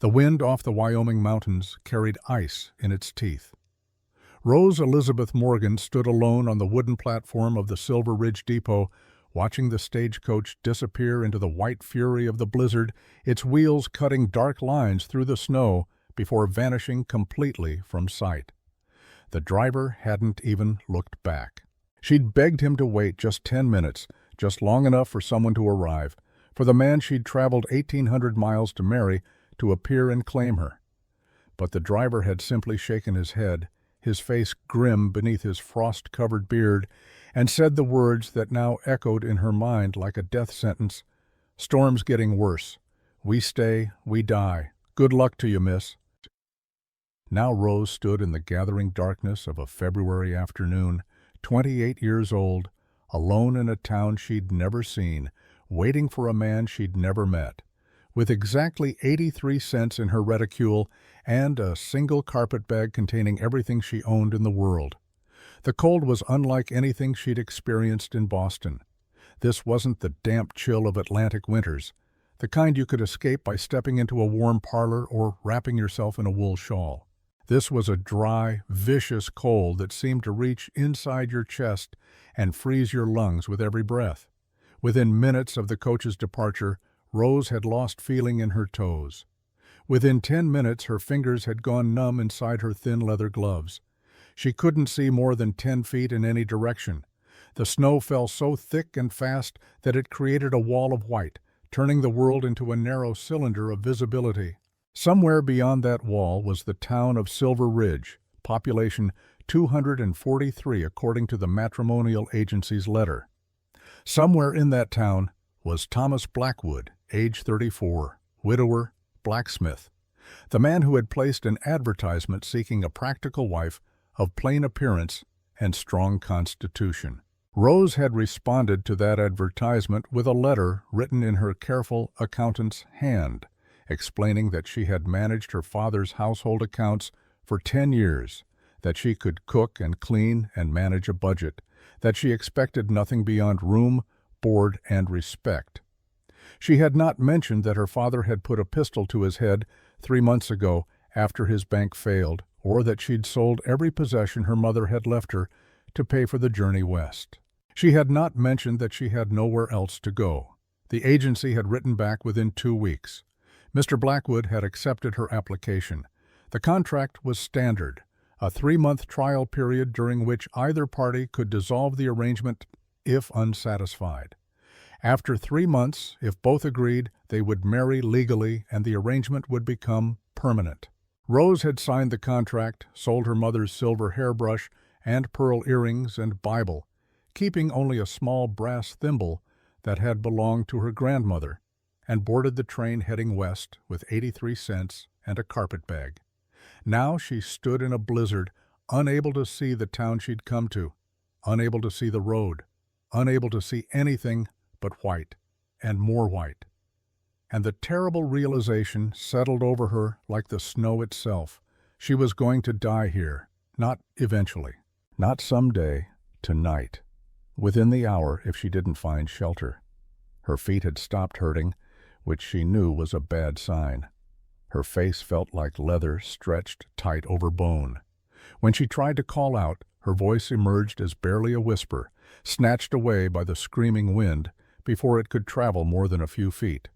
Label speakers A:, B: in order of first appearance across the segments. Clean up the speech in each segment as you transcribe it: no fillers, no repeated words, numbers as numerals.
A: The wind off the Wyoming mountains carried ice in its teeth. Rose Elizabeth Morgan stood alone on the wooden platform of the Silver Ridge Depot, watching the stagecoach disappear into the white fury of the blizzard, its wheels cutting dark lines through the snow before vanishing completely from sight. The driver hadn't even looked back. She'd begged him to wait just 10 minutes, just long enough for someone to arrive, for the man she'd traveled 1,800 miles to marry to appear and claim her. But the driver had simply shaken his head, his face grim beneath his frost-covered beard, and said the words that now echoed in her mind like a death sentence. "Storm's getting worse. We stay, we die. Good luck to you, miss." Now Rose stood in the gathering darkness of a February afternoon, 28 years old, alone in a town she'd never seen, waiting for a man she'd never met, with exactly 83 cents in her reticule and a single carpetbag containing everything she owned in the world. The cold was unlike anything she'd experienced in Boston. This wasn't the damp chill of Atlantic winters, the kind you could escape by stepping into a warm parlor or wrapping yourself in a wool shawl. This was a dry, vicious cold that seemed to reach inside your chest and freeze your lungs with every breath. Within minutes of the coach's departure, Rose had lost feeling in her toes. Within 10 minutes, her fingers had gone numb inside her thin leather gloves. She couldn't see more than 10 feet in any direction. The snow fell so thick and fast that it created a wall of white, turning the world into a narrow cylinder of visibility. Somewhere beyond that wall was the town of Silver Ridge, population 243 according to the matrimonial agency's letter. Somewhere in that town was Thomas Blackwood, age 34, widower, blacksmith, the man who had placed an advertisement seeking a practical wife of plain appearance and strong constitution. Rose had responded to that advertisement with a letter written in her careful accountant's hand, explaining that she had managed her father's household accounts for 10 years, that she could cook and clean and manage a budget, that she expected nothing beyond room, board, and respect. She had not mentioned that her father had put a pistol to his head 3 months ago after his bank failed, or that she'd sold every possession her mother had left her to pay for the journey west. She had not mentioned that she had nowhere else to go. The agency had written back within 2 weeks. Mr. Blackwood had accepted her application. The contract was standard, a 3-month trial period during which either party could dissolve the arrangement if unsatisfied. After 3 months, if both agreed, they would marry legally and the arrangement would become permanent. Rose had signed the contract, sold her mother's silver hairbrush and pearl earrings and Bible, keeping only a small brass thimble that had belonged to her grandmother, and boarded the train heading west with 83 cents and a carpetbag. Now she stood in a blizzard, unable to see the town she'd come to, unable to see the road, unable to see anything but white and more white. And the terrible realization settled over her like the snow itself. She was going to die here, not eventually, not someday, tonight, within the hour if she didn't find shelter. Her feet had stopped hurting, which she knew was a bad sign. Her face felt like leather stretched tight over bone. When she tried to call out, her voice emerged as barely a whisper, snatched away by the screaming wind before it could travel more than a few feet.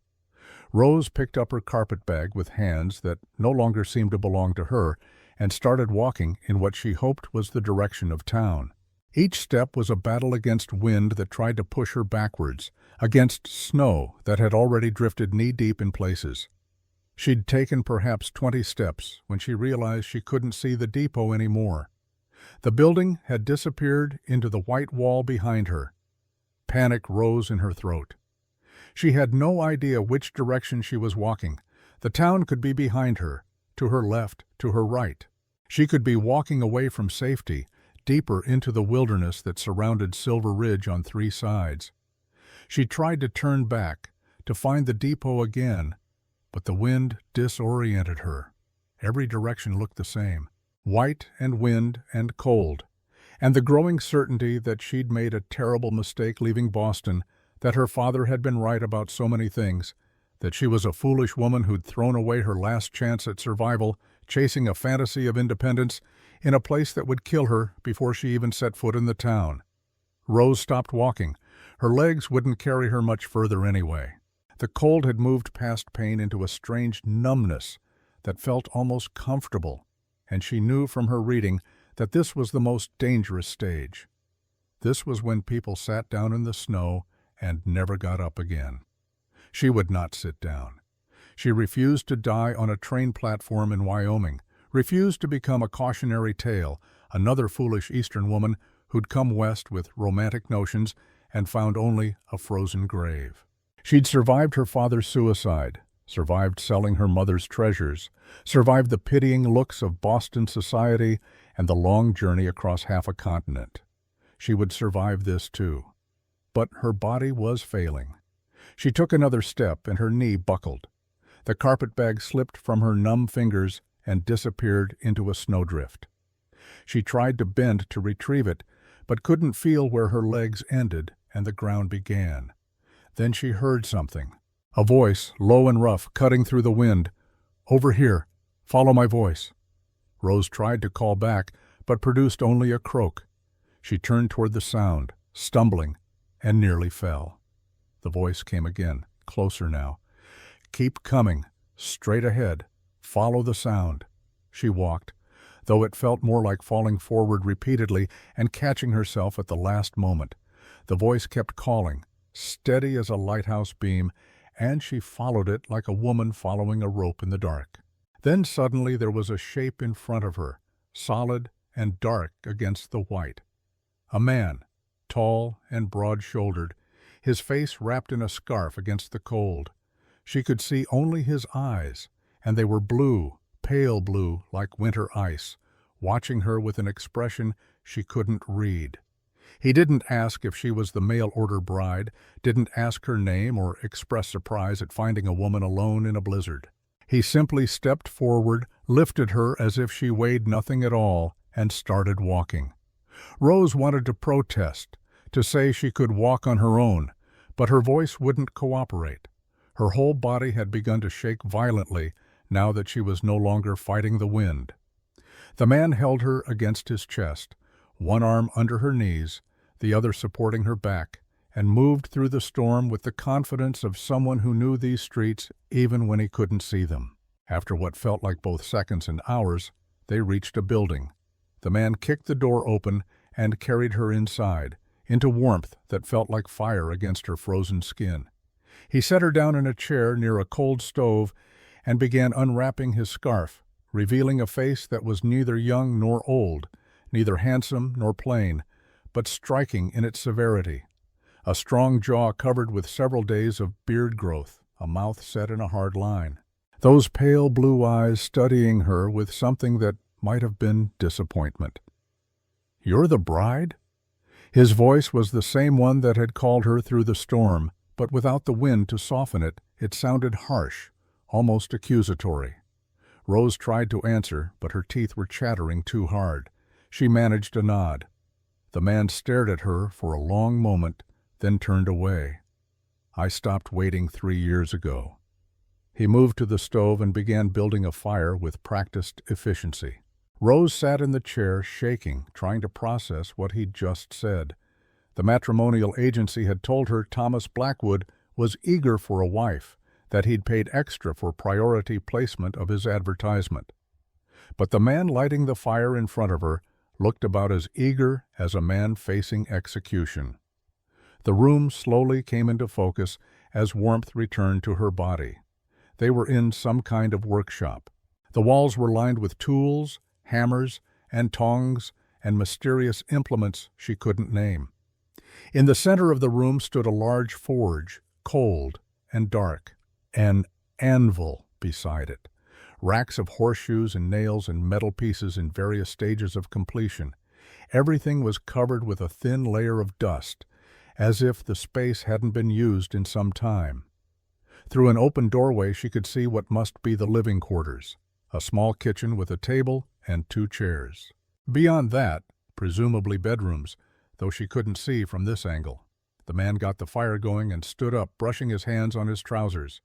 A: Rose picked up her carpetbag with hands that no longer seemed to belong to her and started walking in what she hoped was the direction of town. Each step was a battle against wind that tried to push her backwards, against snow that had already drifted knee-deep in places. She'd taken perhaps 20 steps when she realized she couldn't see the depot anymore. The building had disappeared into the white wall behind her. Panic rose in her throat. She had no idea which direction she was walking. The town could be behind her, to her left, to her right. She could be walking away from safety, deeper into the wilderness that surrounded Silver Ridge on 3 sides. She tried to turn back, to find the depot again, but the wind disoriented her. Every direction looked the same, white and wind and cold, and the growing certainty that she'd made a terrible mistake leaving Boston, that her father had been right about so many things, that she was a foolish woman who'd thrown away her last chance at survival, chasing a fantasy of independence in a place that would kill her before she even set foot in the town. Rose stopped walking. Her legs wouldn't carry her much further anyway. The cold had moved past pain into a strange numbness that felt almost comfortable, and she knew from her reading that this was the most dangerous stage. This was when people sat down in the snow and never got up again. She would not sit down. She refused to die on a train platform in Wyoming, refused to become a cautionary tale, another foolish Eastern woman who'd come west with romantic notions and found only a frozen grave. She'd survived her father's suicide, survived selling her mother's treasures, survived the pitying looks of Boston society and the long journey across half a continent. She would survive this too. But her body was failing. She took another step and her knee buckled. The carpetbag slipped from her numb fingers and disappeared into a snowdrift. She tried to bend to retrieve it, but couldn't feel where her legs ended and the ground began. Then she heard something. A voice, low and rough, cutting through the wind. "Over here. Follow my voice." Rose tried to call back, but produced only a croak. She turned toward the sound, stumbling, and nearly fell. The voice came again, closer now. "Keep coming. Straight ahead. Follow the sound." She walked, though it felt more like falling forward repeatedly and catching herself at the last moment. The voice kept calling, steady as a lighthouse beam, and she followed it like a woman following a rope in the dark. Then suddenly there was a shape in front of her, solid and dark against the white. A man, tall and broad-shouldered, his face wrapped in a scarf against the cold. She could see only his eyes, and they were blue, pale blue like winter ice, watching her with an expression she couldn't read. He didn't ask if she was the mail-order bride, didn't ask her name or express surprise at finding a woman alone in a blizzard. He simply stepped forward, lifted her as if she weighed nothing at all, and started walking. Rose wanted to protest, to say she could walk on her own, but her voice wouldn't cooperate. Her whole body had begun to shake violently now that she was no longer fighting the wind. The man held her against his chest, one arm under her knees, the other supporting her back, and moved through the storm with the confidence of someone who knew these streets even when he couldn't see them. After what felt like both seconds and hours, they reached a building. The man kicked the door open and carried her inside, into warmth that felt like fire against her frozen skin. He set her down in a chair near a cold stove and began unwrapping his scarf, revealing a face that was neither young nor old, neither handsome nor plain, but striking in its severity. A strong jaw covered with several days of beard growth, a mouth set in a hard line. Those pale blue eyes studying her with something that might have been disappointment. "You're the bride?" His voice was the same one that had called her through the storm, but without the wind to soften it, it sounded harsh, almost accusatory. Rose tried to answer, but her teeth were chattering too hard. She managed a nod. The man stared at her for a long moment, then turned away. "I stopped waiting 3 years ago." He moved to the stove and began building a fire with practiced efficiency. Rose sat in the chair, shaking, trying to process what he'd just said. The matrimonial agency had told her Thomas Blackwood was eager for a wife, that he'd paid extra for priority placement of his advertisement. But the man lighting the fire in front of her looked about as eager as a man facing execution. The room slowly came into focus as warmth returned to her body. They were in some kind of workshop. The walls were lined with tools, hammers, and tongs, and mysterious implements she couldn't name. In the center of the room stood a large forge, cold and dark, an anvil beside it, racks of horseshoes and nails and metal pieces in various stages of completion. Everything was covered with a thin layer of dust, as if the space hadn't been used in some time. Through an open doorway she could see what must be the living quarters, a small kitchen with a table and 2 chairs. Beyond that, presumably bedrooms, though she couldn't see from this angle. The man got the fire going and stood up, brushing his hands on his trousers.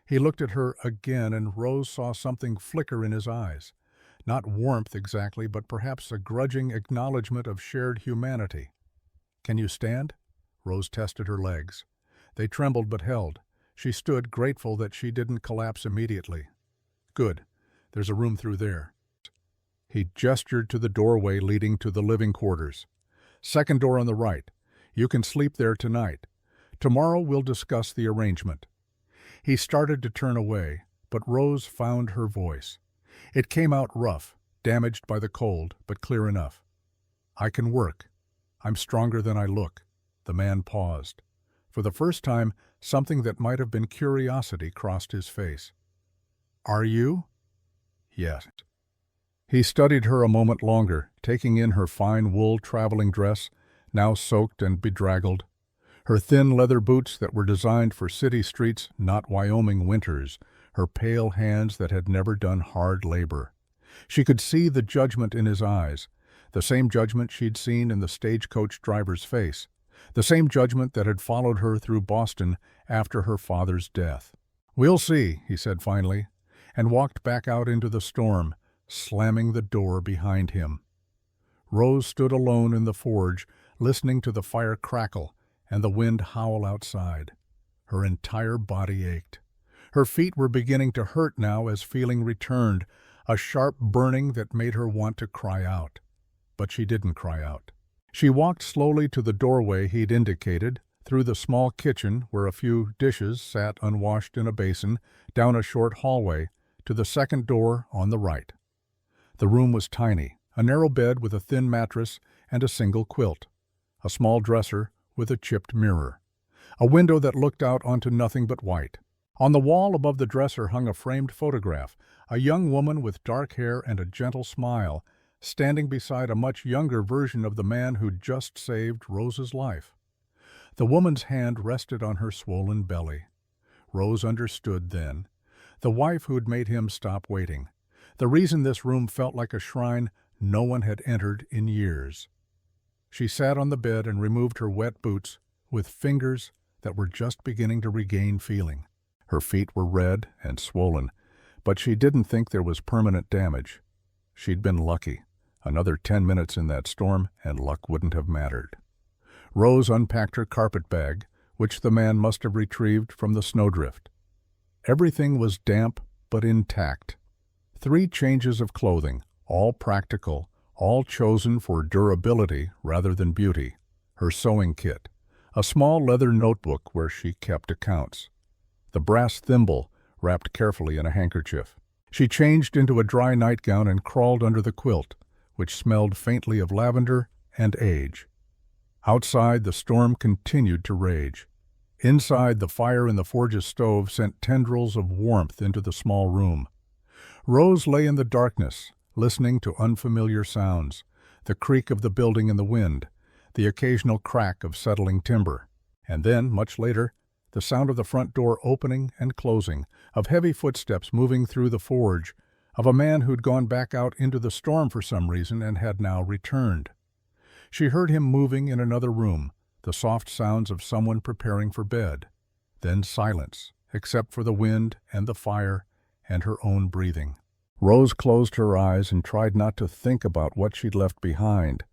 A: He looked at her again, and Rose saw something flicker in his eyes. Not warmth exactly, but perhaps a grudging acknowledgment of shared humanity. "Can you stand?" Rose tested her legs. They trembled but held. She stood, grateful that she didn't collapse immediately. "Good. There's a room through there." He gestured to the doorway leading to the living quarters. "Second door on the right. You can sleep there tonight. Tomorrow we'll discuss the arrangement." He started to turn away, but Rose found her voice. It came out rough, damaged by the cold, but clear enough. "I can work. I'm stronger than I look." The man paused. For the first time, something that might have been curiosity crossed his face. "Are you?" "Yes." He studied her a moment longer, taking in her fine wool traveling dress, now soaked and bedraggled, her thin leather boots that were designed for city streets, not Wyoming winters, her pale hands that had never done hard labor. She could see the judgment in his eyes, the same judgment she'd seen in the stagecoach driver's face, the same judgment that had followed her through Boston after her father's death. "We'll see," he said finally, and walked back out into the storm, slamming the door behind him. Rose stood alone in the forge, listening to the fire crackle and the wind howl outside. Her entire body ached. Her feet were beginning to hurt now as feeling returned, a sharp burning that made her want to cry out. But she didn't cry out. She walked slowly to the doorway he'd indicated, through the small kitchen where a few dishes sat unwashed in a basin, down a short hallway, to the second door on the right. The room was tiny, a narrow bed with a thin mattress and a single quilt, a small dresser with a chipped mirror, a window that looked out onto nothing but white. On the wall above the dresser hung a framed photograph, a young woman with dark hair and a gentle smile, standing beside a much younger version of the man who'd just saved Rose's life. The woman's hand rested on her swollen belly. Rose understood then. The wife who'd made him stop waiting. The reason this room felt like a shrine no one had entered in years. She sat on the bed and removed her wet boots with fingers that were just beginning to regain feeling. Her feet were red and swollen, but she didn't think there was permanent damage. She'd been lucky. Another 10 minutes in that storm, and luck wouldn't have mattered. Rose unpacked her carpet bag, which the man must have retrieved from the snowdrift. Everything was damp but intact. 3 changes of clothing, all practical, all chosen for durability rather than beauty. Her sewing kit, a small leather notebook where she kept accounts, the brass thimble wrapped carefully in a handkerchief. She changed into a dry nightgown and crawled under the quilt, which smelled faintly of lavender and age. Outside, the storm continued to rage. Inside, the fire in the forge's stove sent tendrils of warmth into the small room. Rose lay in the darkness, listening to unfamiliar sounds, the creak of the building in the wind, the occasional crack of settling timber. And then, much later, the sound of the front door opening and closing, of heavy footsteps moving through the forge, of a man who'd gone back out into the storm for some reason and had now returned. She heard him moving in another room, the soft sounds of someone preparing for bed. Then silence, except for the wind and the fire and her own breathing. Rose closed her eyes and tried not to think about what she'd left behind,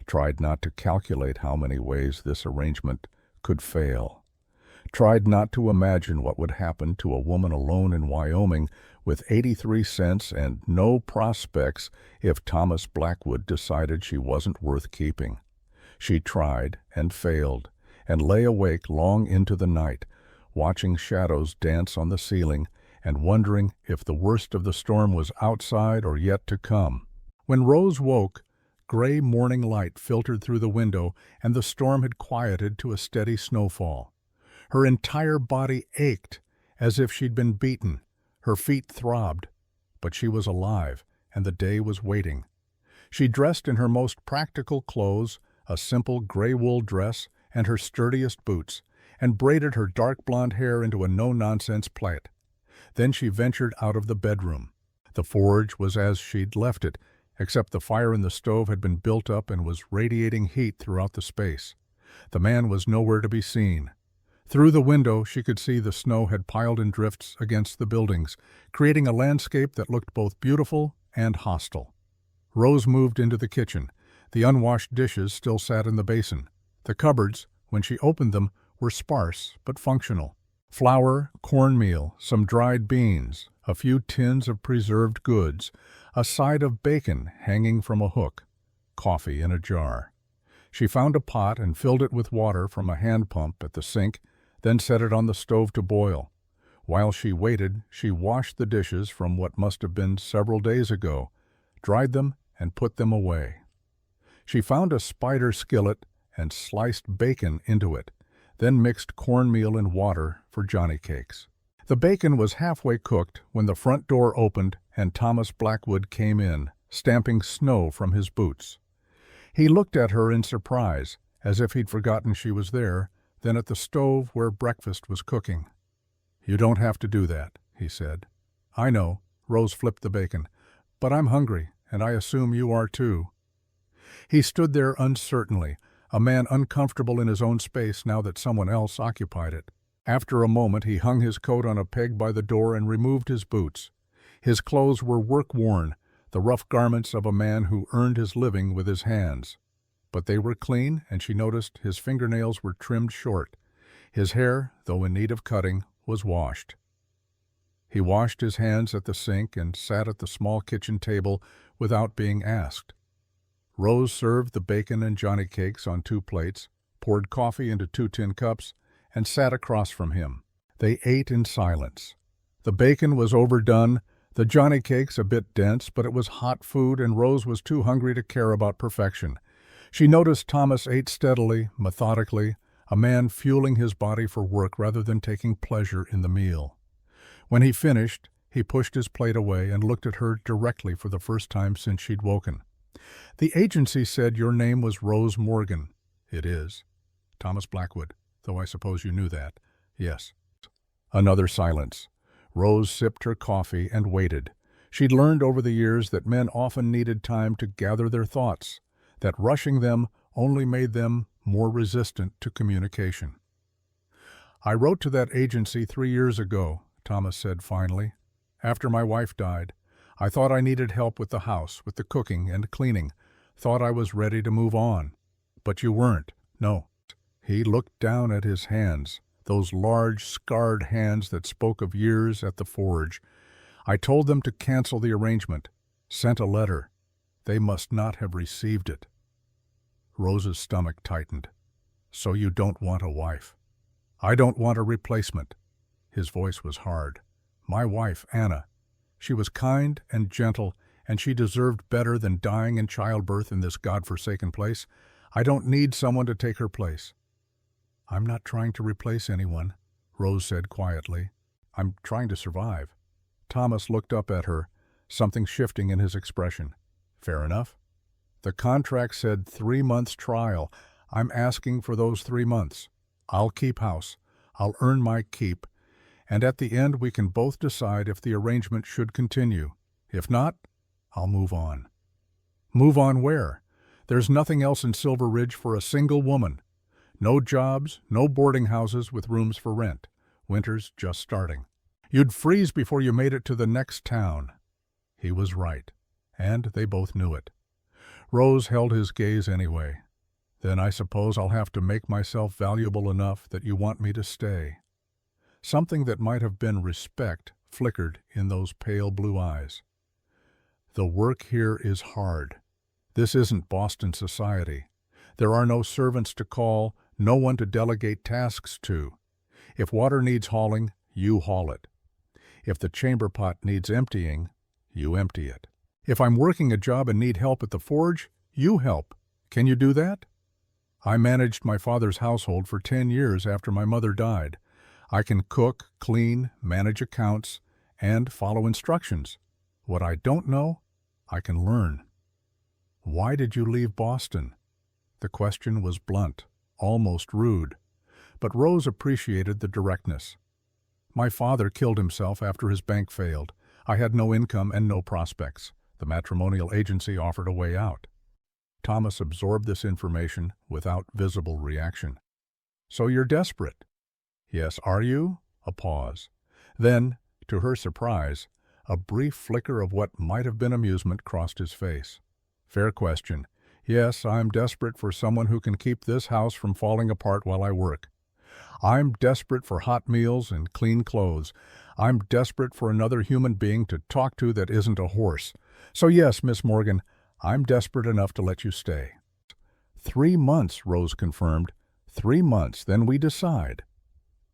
A: tried not to calculate how many ways this arrangement could fail, tried not to imagine what would happen to a woman alone in Wyoming with 83 cents and no prospects if Thomas Blackwood decided she wasn't worth keeping. She tried and failed and lay awake long into the night, watching shadows dance on the ceiling and wondering if the worst of the storm was outside or yet to come. When Rose woke, gray morning light filtered through the window and the storm had quieted to a steady snowfall. Her entire body ached as if she'd been beaten. Her feet throbbed, but she was alive and the day was waiting. She dressed in her most practical clothes, a simple gray wool dress and her sturdiest boots, and braided her dark blonde hair into a no-nonsense plait. Then she ventured out of the bedroom. The forge was as she'd left it, except the fire in the stove had been built up and was radiating heat throughout the space. The man was nowhere to be seen. Through the window, she could see the snow had piled in drifts against the buildings, creating a landscape that looked both beautiful and hostile. Rose moved into the kitchen. The unwashed dishes still sat in the basin. The cupboards, when she opened them, were sparse but functional. Flour, cornmeal, some dried beans, a few tins of preserved goods, a side of bacon hanging from a hook, coffee in a jar. She found a pot and filled it with water from a hand pump at the sink, then set it on the stove to boil. While she waited, she washed the dishes from what must have been several days ago, dried them, and put them away. She found a spider skillet and sliced bacon into it, then mixed cornmeal and water for Johnny cakes. The bacon was halfway cooked when the front door opened and Thomas Blackwood came in, stamping snow from his boots. He looked at her in surprise, as if he'd forgotten she was there, then at the stove where breakfast was cooking. "You don't have to do that," he said. "I know," Rose flipped the bacon, "but I'm hungry, and I assume you are too." He stood there uncertainly, a man uncomfortable in his own space now that someone else occupied it. After a moment he hung his coat on a peg by the door and removed his boots. His clothes were work-worn, the rough garments of a man who earned his living with his hands. But they were clean, and she noticed his fingernails were trimmed short. His hair, though in need of cutting, was washed. He washed his hands at the sink and sat at the small kitchen table without being asked. Rose served the bacon and Johnny cakes on 2 plates, poured coffee into 2 tin cups, and sat across from him. They ate in silence. The bacon was overdone, the Johnny cakes a bit dense, but it was hot food and Rose was too hungry to care about perfection. She noticed Thomas ate steadily, methodically, a man fueling his body for work rather than taking pleasure in the meal. When he finished, he pushed his plate away and looked at her directly for the first time since she'd woken. "The agency said your name was Rose Morgan." "It is." "Thomas Blackwood, though I suppose you knew that." "Yes." Another silence. Rose sipped her coffee and waited. She'd learned over the years that men often needed time to gather their thoughts, that rushing them only made them more resistant to communication. "I wrote to that agency 3 years ago," Thomas said finally. "After my wife died. I thought I needed help with the house, with the cooking and cleaning. Thought I was ready to move on. But you weren't. No." He looked down at his hands, those large, scarred hands that spoke of years at the forge. "I told them to cancel the arrangement. Sent a letter. They must not have received it." Rose's stomach tightened. "So you don't want a wife?" "I don't want a replacement." His voice was hard. "My wife, Anna. She was kind and gentle, and she deserved better than dying in childbirth in this godforsaken place. I don't need someone to take her place." "I'm not trying to replace anyone," Rose said quietly. "I'm trying to survive." Thomas looked up at her, something shifting in his expression. "Fair enough. The contract said 3 months trial. I'm asking for those 3 months. I'll keep house. I'll earn my keep. And at the end we can both decide if the arrangement should continue. If not, I'll move on." "Move on where? There's nothing else in Silver Ridge for a single woman. No jobs, no boarding houses with rooms for rent. Winter's just starting. You'd freeze before you made it to the next town." He was right, and they both knew it. Rose held his gaze anyway. "Then I suppose I'll have to make myself valuable enough that you want me to stay." Something that might have been respect flickered in those pale blue eyes. "The work here is hard. This isn't Boston society. There are no servants to call, no one to delegate tasks to. If water needs hauling, you haul it. If the chamber pot needs emptying, you empty it. If I'm working a job and need help at the forge, you help. Can you do that? I managed my father's household for 10 years after my mother died. I can cook, clean, manage accounts, and follow instructions. What I don't know, I can learn." "Why did you leave Boston?" The question was blunt, almost rude, but Rose appreciated the directness. "My father killed himself after his bank failed. I had no income and no prospects. The matrimonial agency offered a way out." Thomas absorbed this information without visible reaction. "So you're desperate?" Yes, are you? A pause. Then, to her surprise, a brief flicker of what might have been amusement crossed his face. Fair question. Yes, I'm desperate for someone who can keep this house from falling apart while I work. I'm desperate for hot meals and clean clothes. I'm desperate for another human being to talk to that isn't a horse. So yes, Miss Morgan, I'm desperate enough to let you stay. 3 months, Rose confirmed. 3 months, then we decide.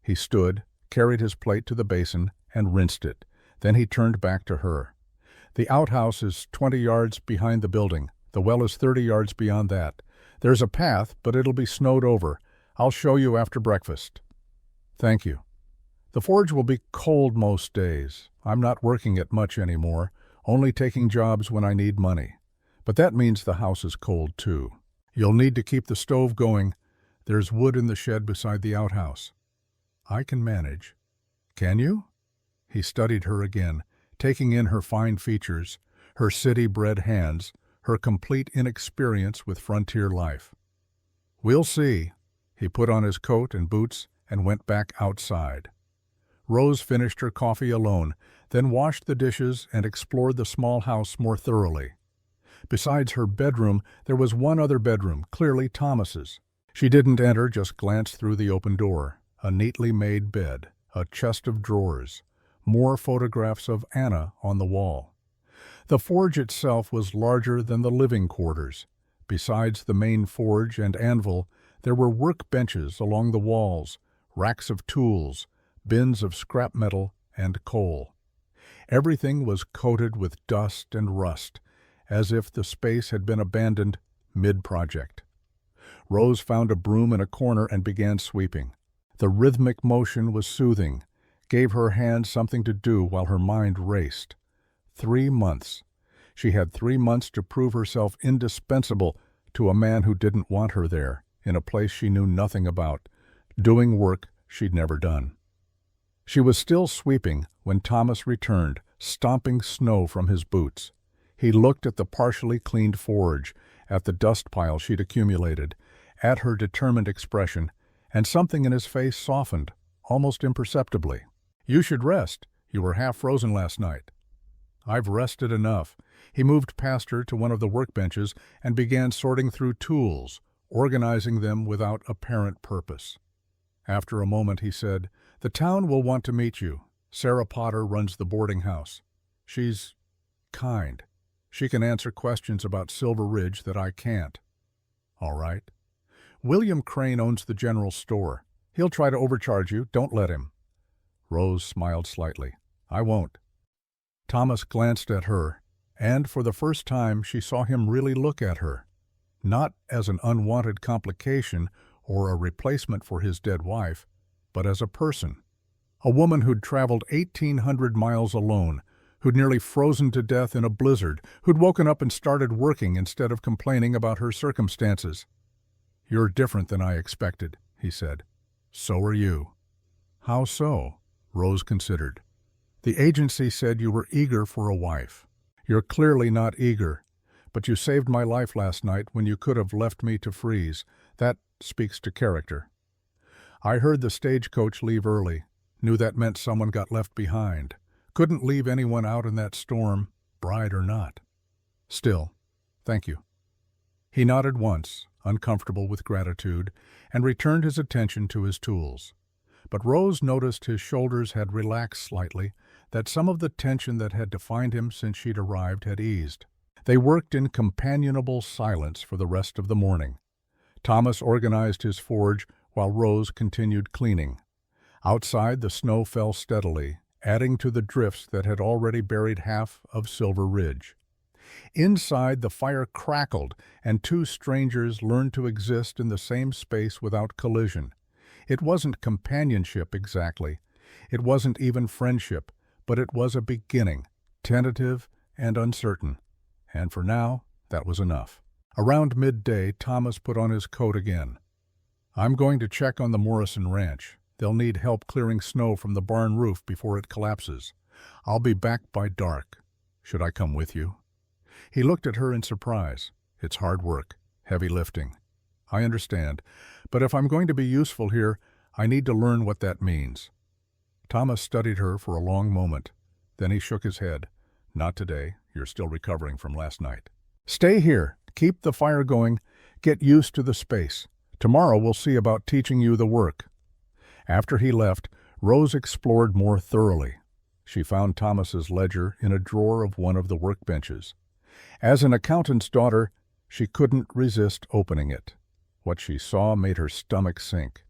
A: He stood, carried his plate to the basin, and rinsed it. Then he turned back to her. The outhouse is 20 yards behind the building. The well is 30 yards beyond that. There's a path, but it'll be snowed over. I'll show you after breakfast. Thank you. The forge will be cold most days. I'm not working it much anymore, only taking jobs when I need money. But that means the house is cold too. You'll need to keep the stove going. There's wood in the shed beside the outhouse. I can manage. Can you? He studied her again, taking in her fine features, her city-bred hands, her complete inexperience with frontier life. We'll see. He put on his coat and boots and went back outside. Rose finished her coffee alone, then washed the dishes and explored the small house more thoroughly. Besides her bedroom, there was one other bedroom, clearly Thomas's. She didn't enter, just glanced through the open door. A neatly made bed, a chest of drawers, more photographs of Anna on the wall. The forge itself was larger than the living quarters. Besides the main forge and anvil, there were work benches along the walls, racks of tools, bins of scrap metal and coal. Everything was coated with dust and rust, as if the space had been abandoned mid-project. Rose found a broom in a corner and began sweeping. The rhythmic motion was soothing, gave her hands something to do while her mind raced. 3 months. She had 3 months to prove herself indispensable to a man who didn't want her there, in a place she knew nothing about, doing work she'd never done. She was still sweeping when Thomas returned, stomping snow from his boots. He looked at the partially cleaned forge, at the dust pile she'd accumulated, at her determined expression, and something in his face softened, almost imperceptibly. You should rest. You were half frozen last night. I've rested enough. He moved past her to one of the workbenches and began sorting through tools, organizing them without apparent purpose. After a moment he said, "The town will want to meet you. Sarah Potter runs the boarding house. She's kind. She can answer questions about Silver Ridge that I can't." "All right." "William Crane owns the general store. He'll try to overcharge you. Don't let him." Rose smiled slightly. "I won't." Thomas glanced at her, and for the first time she saw him really look at her, not as an unwanted complication or a replacement for his dead wife, but as a person. A woman who'd traveled 1,800 miles alone, who'd nearly frozen to death in a blizzard, who'd woken up and started working instead of complaining about her circumstances. "You're different than I expected," he said. "So are you." "How so?" Rose considered. "The agency said you were eager for a wife. You're clearly not eager, but you saved my life last night when you could have left me to freeze. That speaks to character. I heard the stagecoach leave early, knew that meant someone got left behind. Couldn't leave anyone out in that storm, bride or not. Still, thank you." He nodded once, uncomfortable with gratitude, and returned his attention to his tools. But Rose noticed his shoulders had relaxed slightly, that some of the tension that had defined him since she'd arrived had eased. They worked in companionable silence for the rest of the morning. Thomas organized his forge while Rose continued cleaning. Outside, the snow fell steadily, adding to the drifts that had already buried half of Silver Ridge. Inside, the fire crackled, and two strangers learned to exist in the same space without collision. It wasn't companionship exactly. It wasn't even friendship, but it was a beginning, tentative and uncertain. And for now, that was enough. Around midday, Thomas put on his coat again. "I'm going to check on the Morrison Ranch. They'll need help clearing snow from the barn roof before it collapses. I'll be back by dark. Should I come with you?" He looked at her in surprise. "It's hard work, heavy lifting. I understand, but if I'm going to be useful here, I need to learn what that means." Thomas studied her for a long moment. Then he shook his head. "Not today. You're still recovering from last night. Stay here. Keep the fire going. Get used to the space. Tomorrow we'll see about teaching you the work." After he left, Rose explored more thoroughly. She found Thomas's ledger in a drawer of one of the workbenches. As an accountant's daughter, she couldn't resist opening it. What she saw made her stomach sink.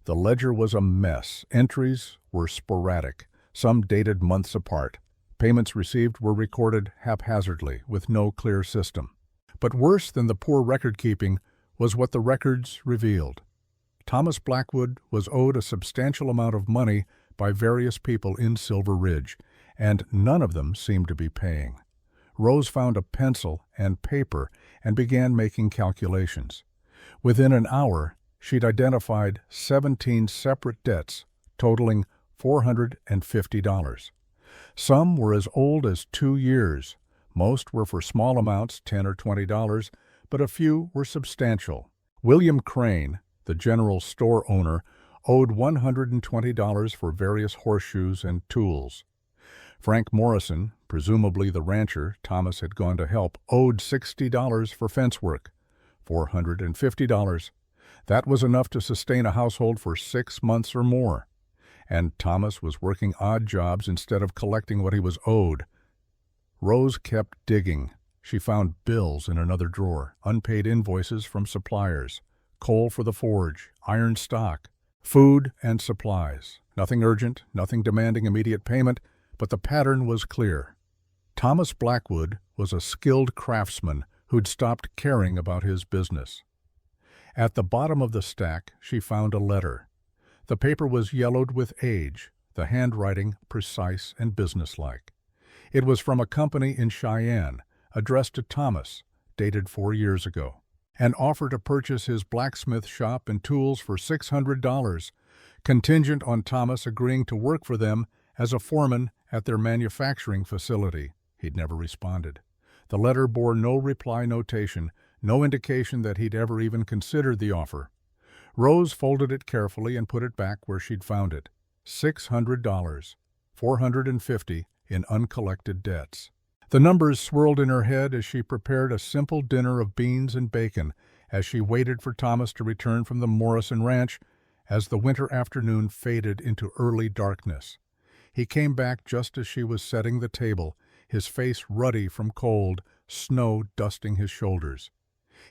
A: The ledger was a mess. Entries were sporadic, some dated months apart. Payments received were recorded haphazardly, with no clear system. But worse than the poor record-keeping was what the records revealed. Thomas Blackwood was owed a substantial amount of money by various people in Silver Ridge, and none of them seemed to be paying. Rose found a pencil and paper and began making calculations. Within an hour, she'd identified 17 separate debts totaling $450. Some were as old as 2 years. Most were for small amounts, $10 or $20, but a few were substantial. William Crane, the general store owner, owed $120 for various horseshoes and tools. Frank Morrison, presumably the rancher Thomas had gone to help, owed $60 for fence work. $450. That was enough to sustain a household for 6 months or more. And Thomas was working odd jobs instead of collecting what he was owed. Rose kept digging. She found bills in another drawer, unpaid invoices from suppliers, coal for the forge, iron stock, food and supplies. Nothing urgent, nothing demanding immediate payment, but the pattern was clear. Thomas Blackwood was a skilled craftsman who'd stopped caring about his business. At the bottom of the stack, she found a letter. The paper was yellowed with age, the handwriting precise and businesslike. It was from a company in Cheyenne, addressed to Thomas, dated 4 years ago. An offer to purchase his blacksmith shop and tools for $600, contingent on Thomas agreeing to work for them as a foreman at their manufacturing facility. He'd never responded. The letter bore no reply notation, no indication that he'd ever even considered the offer. Rose folded it carefully and put it back where she'd found it. $600, $450 in uncollected debts. The numbers swirled in her head as she prepared a simple dinner of beans and bacon as she waited for Thomas to return from the Morrison Ranch as the winter afternoon faded into early darkness. He came back just as she was setting the table, his face ruddy from cold, snow dusting his shoulders.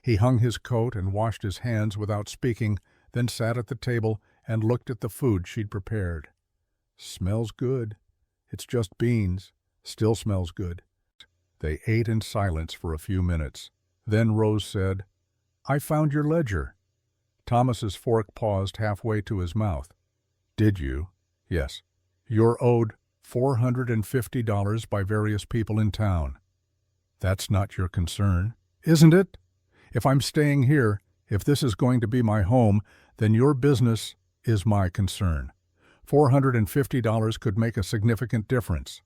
A: He hung his coat and washed his hands without speaking, then sat at the table and looked at the food she'd prepared. "Smells good. It's just beans. Still smells good." They ate in silence for a few minutes. Then Rose said, "I found your ledger." Thomas's fork paused halfway to his mouth. "Did you?" "Yes. You're owed $450 by various people in town." "That's not your concern." "Isn't it? If I'm staying here, if this is going to be my home, then your business is my concern. $450 could make a significant difference."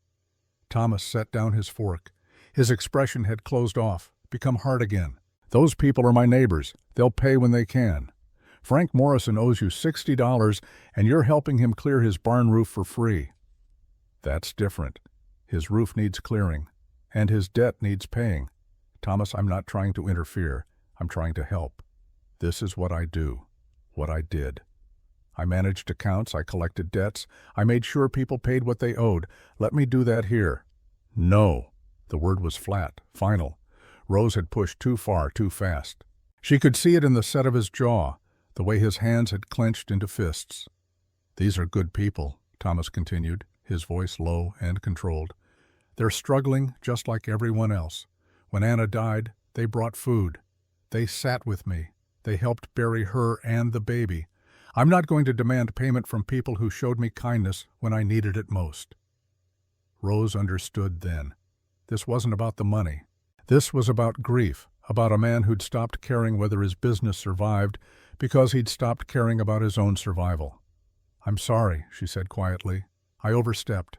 A: Thomas set down his fork. His expression had closed off, become hard again. "Those people are my neighbors. They'll pay when they can. Frank Morrison owes you $60, and you're helping him clear his barn roof for free." "That's different. His roof needs clearing, and his debt needs paying. Thomas, I'm not trying to interfere. I'm trying to help. This is what I do, what I did. I managed accounts, I collected debts, I made sure people paid what they owed. Let me do that here." "No." The word was flat, final. Rose had pushed too far, too fast. She could see it in the set of his jaw, the way his hands had clenched into fists. "These are good people," Thomas continued, his voice low and controlled. "They're struggling just like everyone else. When Anna died, they brought food. They sat with me. They helped bury her and the baby. I'm not going to demand payment from people who showed me kindness when I needed it most." Rose understood then. This wasn't about the money. This was about grief, about a man who'd stopped caring whether his business survived because he'd stopped caring about his own survival. "I'm sorry," she said quietly. "I overstepped."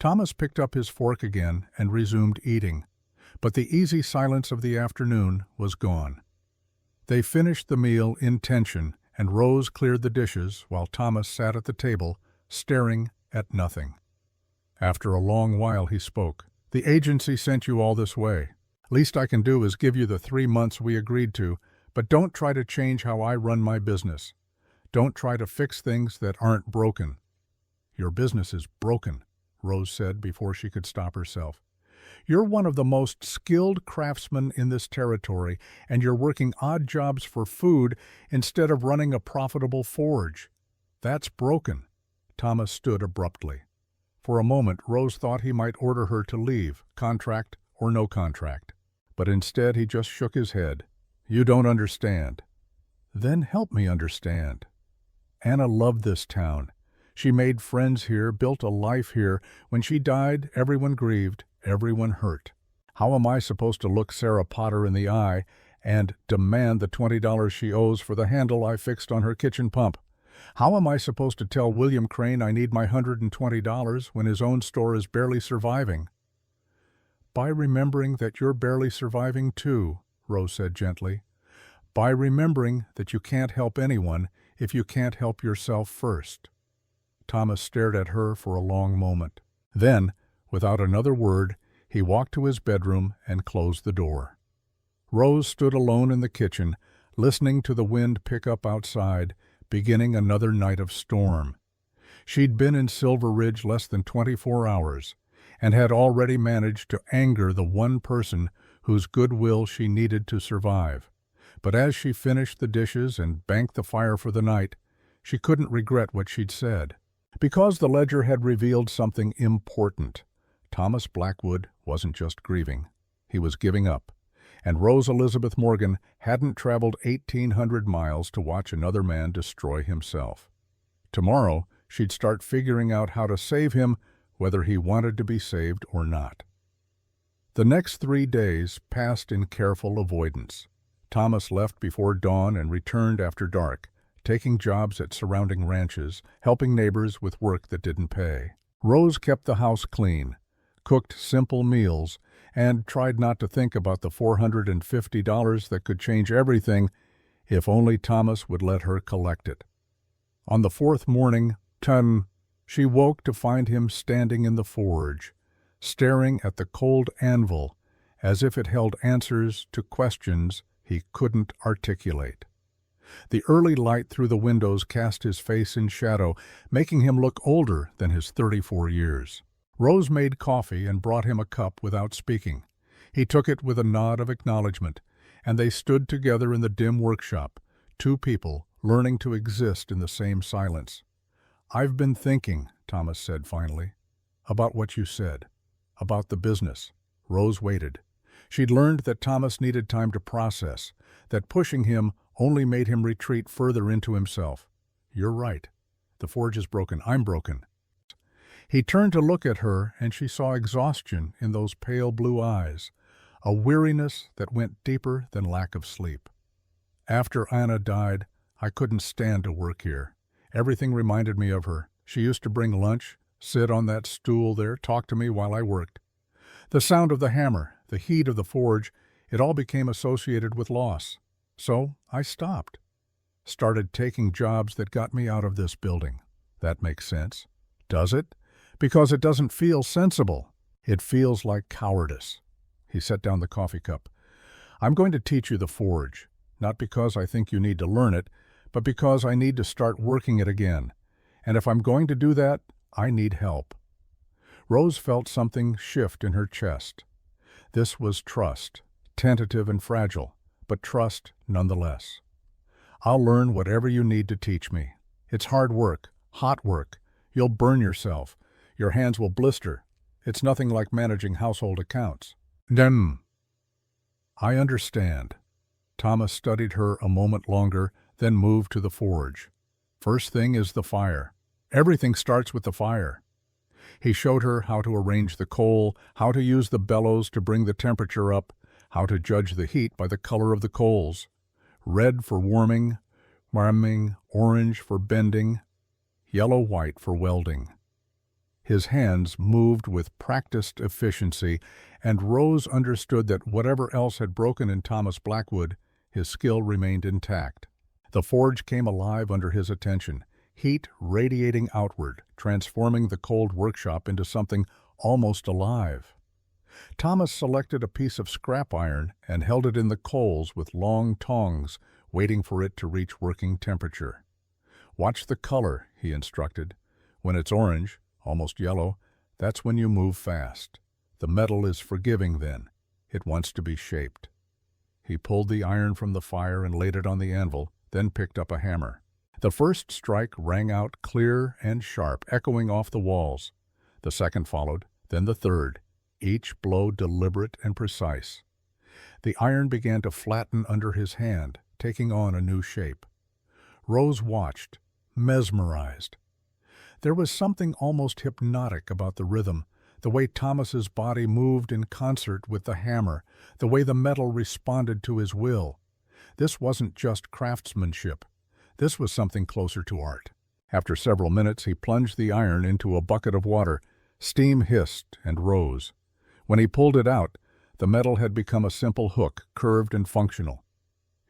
A: Thomas picked up his fork again and resumed eating, but the easy silence of the afternoon was gone. They finished the meal in tension and Rose cleared the dishes while Thomas sat at the table, staring at nothing. After a long while he spoke. "The agency sent you all this way. Least I can do is give you the 3 months we agreed to, but don't try to change how I run my business. Don't try to fix things that aren't broken." "Your business is broken," Rose said before she could stop herself. "You're one of the most skilled craftsmen in this territory, and you're working odd jobs for food instead of running a profitable forge. That's broken." Thomas stood abruptly. For a moment, Rose thought he might order her to leave, contract or no contract. But instead he just shook his head. "You don't understand." "Then help me understand." Anna loved this town. She made friends here, built a life here. When she died, everyone grieved, everyone hurt. How am I supposed to look Sarah Potter in the eye and demand the $20 she owes for the handle I fixed on her kitchen pump? How am I supposed to tell William Crane I need my $120 when his own store is barely surviving? "By remembering that you're barely surviving too," Rose said gently. "By remembering that you can't help anyone if you can't help yourself first." Thomas stared at her for a long moment. Then, without another word, he walked to his bedroom and closed the door. Rose stood alone in the kitchen, listening to the wind pick up outside, beginning another night of storm. She'd been in Silver Ridge less than 24 hours, and had already managed to anger the one person whose goodwill she needed to survive. But as she finished the dishes and banked the fire for the night, she couldn't regret what she'd said. Because the ledger had revealed something important. Thomas Blackwood wasn't just grieving. He was giving up. And Rose Elizabeth Morgan hadn't traveled 1,800 miles to watch another man destroy himself. Tomorrow, she'd start figuring out how to save him, whether he wanted to be saved or not. The next 3 days passed in careful avoidance. Thomas left before dawn and returned after dark, taking jobs at surrounding ranches, helping neighbors with work that didn't pay. Rose kept the house clean, cooked simple meals, and tried not to think about the $450 that could change everything if only Thomas would let her collect it. On the 4th morning, she woke to find him standing in the forge, staring at the cold anvil as if it held answers to questions he couldn't articulate. The early light through the windows cast his face in shadow, making him look older than his 34 years. Rose made coffee and brought him a cup without speaking. He took it with a nod of acknowledgement, and they stood together in the dim workshop, 2 people learning to exist in the same silence. "I've been thinking," Thomas said finally, "about what you said, about the business." Rose waited. She'd learned that Thomas needed time to process, that pushing him only made him retreat further into himself. "You're right. The forge is broken. I'm broken." He turned to look at her, and she saw exhaustion in those pale blue eyes, a weariness that went deeper than lack of sleep. "After Anna died, I couldn't stand to work here. Everything reminded me of her. She used to bring lunch, sit on that stool there, talk to me while I worked. The sound of the hammer, the heat of the forge, it all became associated with loss. So I stopped. Started taking jobs that got me out of this building. That makes sense. Does it? Because it doesn't feel sensible. It feels like cowardice." He set down the coffee cup. "I'm going to teach you the forge, not because I think you need to learn it, but because I need to start working it again. And if I'm going to do that, I need help." Rose felt something shift in her chest. This was trust, tentative and fragile, but trust nonetheless. "I'll learn whatever you need to teach me. It's hard work, hot work. You'll burn yourself. Your hands will blister. It's nothing like managing household accounts." "I understand." Thomas studied her a moment longer, then moved to the forge. "First thing is the fire. Everything starts with the fire." He showed her how to arrange the coal, how to use the bellows to bring the temperature up, how to judge the heat by the color of the coals. Red for warming, orange for bending, yellow-white for welding. His hands moved with practiced efficiency, and Rose understood that whatever else had broken in Thomas Blackwood, his skill remained intact. The forge came alive under his attention, heat radiating outward, transforming the cold workshop into something almost alive. Thomas selected a piece of scrap iron and held it in the coals with long tongs, waiting for it to reach working temperature. "Watch the color," he instructed. "When it's orange, almost yellow, that's when you move fast. The metal is forgiving then. It wants to be shaped." He pulled the iron from the fire and laid it on the anvil, then picked up a hammer. The first strike rang out clear and sharp, echoing off the walls. The second followed, then the third, each blow deliberate and precise. The iron began to flatten under his hand, taking on a new shape. Rose watched, mesmerized. There was something almost hypnotic about the rhythm, the way Thomas's body moved in concert with the hammer, the way the metal responded to his will. This wasn't just craftsmanship. This was something closer to art. After several minutes, he plunged the iron into a bucket of water. Steam hissed and rose. When he pulled it out, the metal had become a simple hook, curved and functional.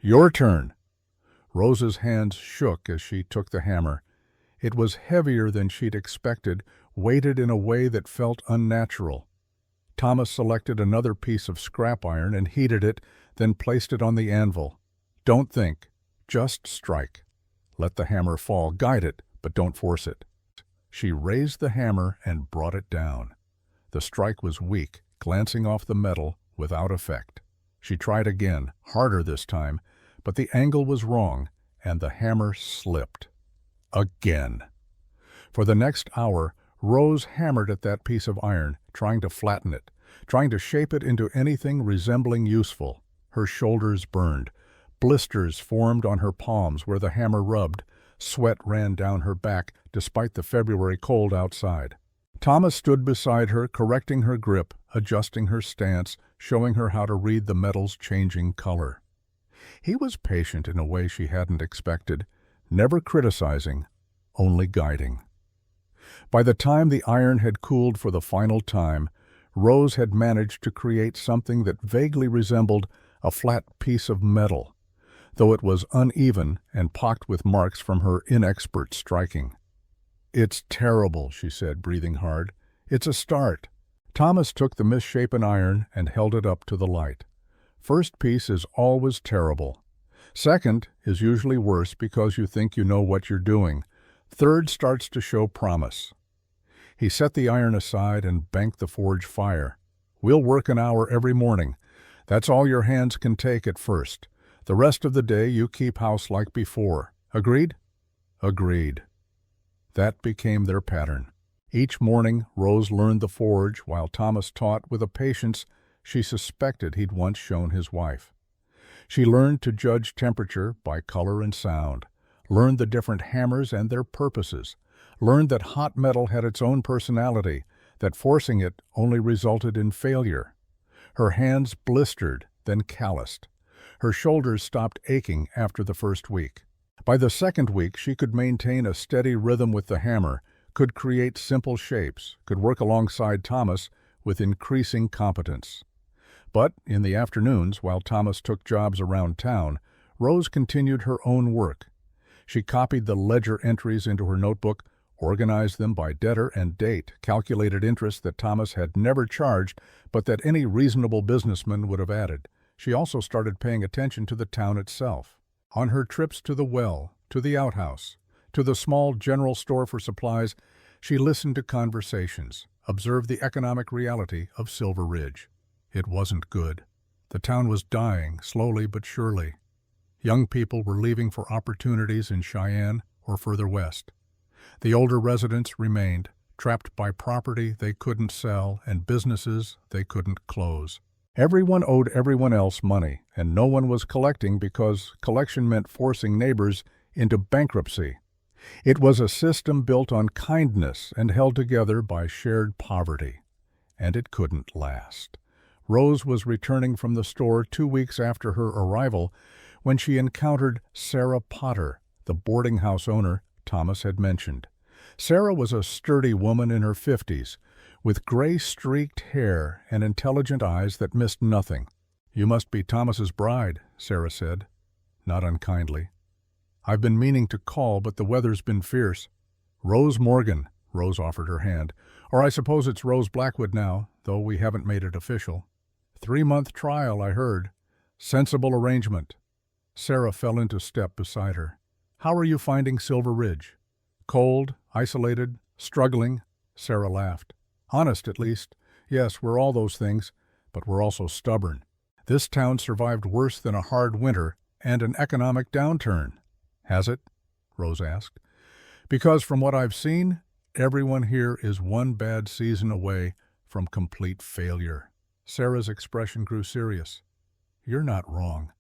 A: "Your turn." Rose's hands shook as she took the hammer. It was heavier than she'd expected, weighted in a way that felt unnatural. Thomas selected another piece of scrap iron and heated it, then placed it on the anvil. "Don't think. Just strike. Let the hammer fall. Guide it, but don't force it." She raised the hammer and brought it down. The strike was weak, glancing off the metal without effect. She tried again, harder this time, but the angle was wrong, and the hammer slipped. Again. For the next hour, Rose hammered at that piece of iron, trying to flatten it, trying to shape it into anything resembling useful. Her shoulders burned. Blisters formed on her palms where the hammer rubbed. Sweat ran down her back, despite the February cold outside. Thomas stood beside her, correcting her grip, adjusting her stance, showing her how to read the metal's changing color. He was patient in a way she hadn't expected, never criticizing, only guiding. By the time the iron had cooled for the final time, Rose had managed to create something that vaguely resembled a flat piece of metal, though it was uneven and pocked with marks from her inexpert striking. "It's terrible," she said, breathing hard. "It's a start." Thomas took the misshapen iron and held it up to the light. First piece is always terrible. Second is usually worse because you think you know what you're doing. Third starts to show promise. He set the iron aside and banked the forge fire. "We'll work an hour every morning. That's all your hands can take at first. The rest of the day you keep house like before. Agreed?" Agreed. That became their pattern. Each morning, Rose learned the forge while Thomas taught with a patience she suspected he'd once shown his wife. She learned to judge temperature by color and sound, learned the different hammers and their purposes, learned that hot metal had its own personality, that forcing it only resulted in failure. Her hands blistered, then calloused. Her shoulders stopped aching after the first week. By the second week, she could maintain a steady rhythm with the hammer, could create simple shapes, could work alongside Thomas with increasing competence. But in the afternoons, while Thomas took jobs around town, Rose continued her own work. She copied the ledger entries into her notebook, organized them by debtor and date, calculated interest that Thomas had never charged but that any reasonable businessman would have added. She also started paying attention to the town itself. On her trips to the well, to the outhouse, to the small general store for supplies, she listened to conversations, observed the economic reality of Silver Ridge. It wasn't good. The town was dying, slowly but surely. Young people were leaving for opportunities in Cheyenne or further west. The older residents remained, trapped by property they couldn't sell and businesses they couldn't close. Everyone owed everyone else money, and no one was collecting because collection meant forcing neighbors into bankruptcy. It was a system built on kindness and held together by shared poverty. And it couldn't last. Rose was returning from the store 2 weeks after her arrival when she encountered Sarah Potter, the boarding house owner Thomas had mentioned. Sarah was a sturdy woman in her 50s, with gray-streaked hair and intelligent eyes that missed nothing. "You must be Thomas's bride," Sarah said, not unkindly. I've been meaning to call, but the weather's been fierce. Rose Morgan, Rose offered her hand. Or I suppose it's Rose Blackwood now, though we haven't made it official. 3-month trial, I heard. Sensible arrangement. Sarah fell into step beside her. How are you finding Silver Ridge? Cold, isolated, struggling? Sarah laughed. Honest, at least. Yes, we're all those things, but we're also stubborn. This town survived worse than a hard winter and an economic downturn. Has it? Rose asked. Because from what I've seen, everyone here is one bad season away from complete failure. Sarah's expression grew serious. You're not wrong.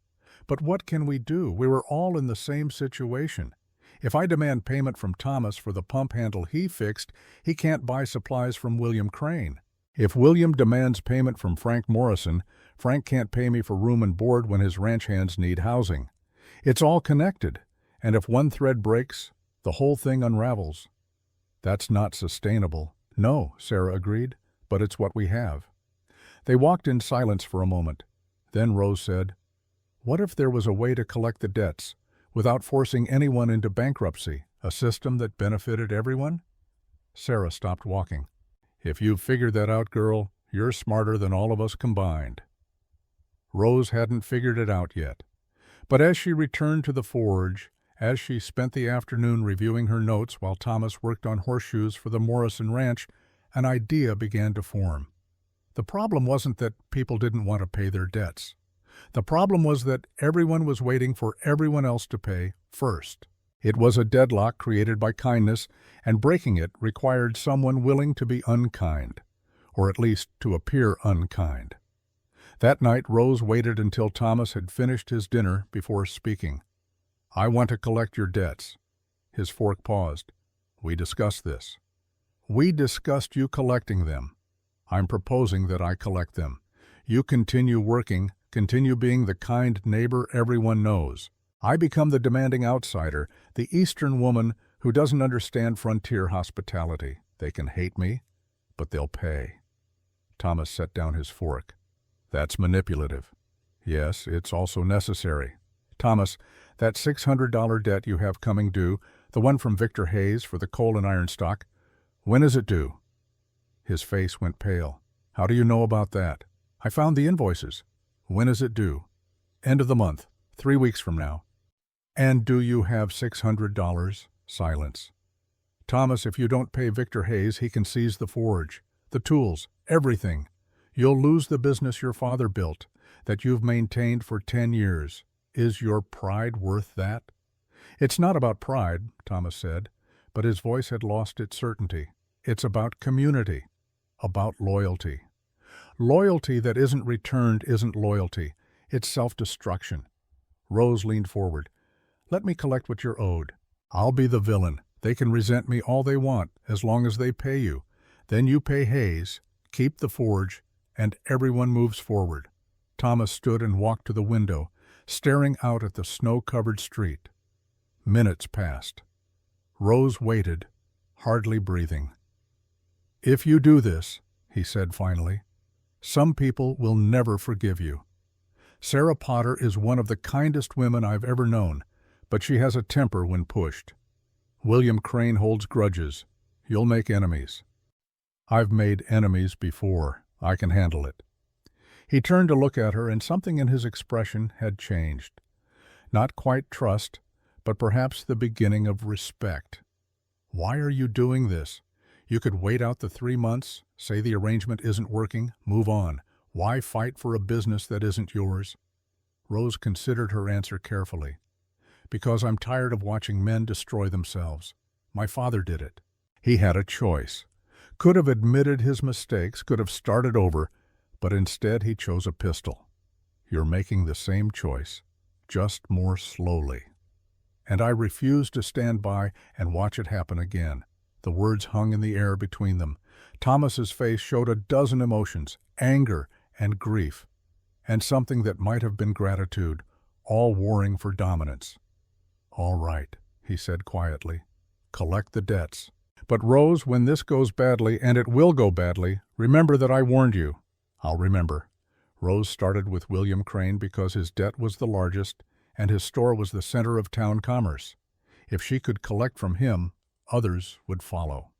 A: But what can we do? We were all in the same situation. If I demand payment from Thomas for the pump handle he fixed, he can't buy supplies from William Crane. If William demands payment from Frank Morrison, Frank can't pay me for room and board when his ranch hands need housing. It's all connected, and if one thread breaks, the whole thing unravels. That's not sustainable. No, Sarah agreed, but it's what we have. They walked in silence for a moment. Then Rose said, What if there was a way to collect the debts without forcing anyone into bankruptcy, a system that benefited everyone? Sarah stopped walking. If you've figured that out, girl, you're smarter than all of us combined. Rose hadn't figured it out yet. But as she returned to the forge, as she spent the afternoon reviewing her notes while Thomas worked on horseshoes for the Morrison Ranch, an idea began to form. The problem wasn't that people didn't want to pay their debts. The problem was that everyone was waiting for everyone else to pay first. It was a deadlock created by kindness, and breaking it required someone willing to be unkind, or at least to appear unkind. That night Rose waited until Thomas had finished his dinner before speaking. I want to collect your debts. His fork paused. We discussed this. We discussed you collecting them. I'm proposing that I collect them. You continue working, continue being the kind neighbor everyone knows. I become the demanding outsider, the Eastern woman who doesn't understand frontier hospitality. They can hate me, but they'll pay. Thomas set down his fork. That's manipulative. Yes, it's also necessary. Thomas, that $600 debt you have coming due, the one from Victor Hayes for the coal and iron stock, when is it due? His face went pale. How do you know about that? I found the invoices. When is it due? End of the month, 3 weeks from now. And do you have $600? Silence. Thomas, if you don't pay Victor Hayes, he can seize the forge, the tools, everything. You'll lose the business your father built, that you've maintained for 10 years. Is your pride worth that? It's not about pride, Thomas said, but his voice had lost its certainty. It's about community, about loyalty. Loyalty that isn't returned isn't loyalty. It's self-destruction. Rose leaned forward. Let me collect what you're owed. I'll be the villain. They can resent me all they want, as long as they pay you. Then you pay Hayes, keep the forge, and everyone moves forward. Thomas stood and walked to the window, staring out at the snow-covered street. Minutes passed. Rose waited, hardly breathing. If you do this, he said finally, some people will never forgive you. Sarah Potter is one of the kindest women I've ever known, but she has a temper when pushed. William Crane holds grudges. You'll make enemies. I've made enemies before. I can handle it. He turned to look at her, and something in his expression had changed. Not quite trust, but perhaps the beginning of respect. Why are you doing this? You could wait out the 3 months, say the arrangement isn't working, move on. Why fight for a business that isn't yours? Rose considered her answer carefully. Because I'm tired of watching men destroy themselves. My father did it. He had a choice. Could have admitted his mistakes, could have started over, but instead he chose a pistol. You're making the same choice, just more slowly. And I refuse to stand by and watch it happen again. The words hung in the air between them. Thomas's face showed a dozen emotions, anger and grief, and something that might have been gratitude, all warring for dominance. All right, he said quietly. Collect the debts. But Rose, when this goes badly, and it will go badly, remember that I warned you. I'll remember. Rose started with William Crane because his debt was the largest, and his store was the center of town commerce. If she could collect from him, others would follow.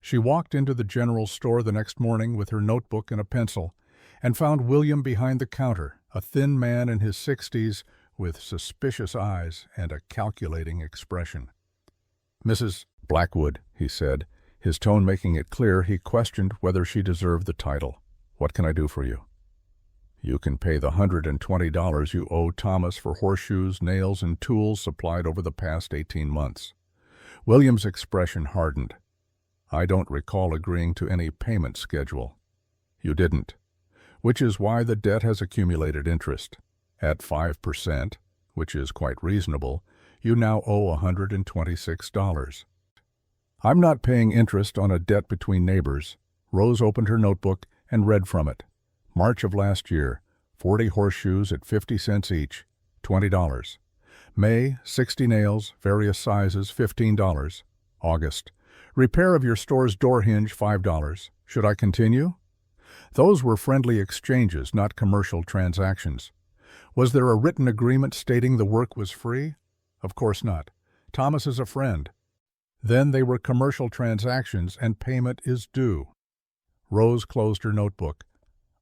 A: She walked into the general store the next morning with her notebook and a pencil, and found William behind the counter, a thin man in his 60s with suspicious eyes and a calculating expression. "Mrs. Blackwood," he said, his tone making it clear he questioned whether she deserved the title. "What can I do for you?" "You can pay the $120 you owe Thomas for horseshoes, nails, and tools supplied over the past 18 months. William's expression hardened. "I don't recall agreeing to any payment schedule." "You didn't. Which is why the debt has accumulated interest. At 5%, which is quite reasonable, you now owe $126. "I'm not paying interest on a debt between neighbors." Rose opened her notebook and read from it. March of last year, 40 horseshoes at 50 cents each, $20. May, 60 nails, various sizes, $15. August, repair of your store's door hinge, $5. Should I continue? Those were friendly exchanges, not commercial transactions. Was there a written agreement stating the work was free? Of course not. Thomas is a friend. Then they were commercial transactions and payment is due. Rose closed her notebook.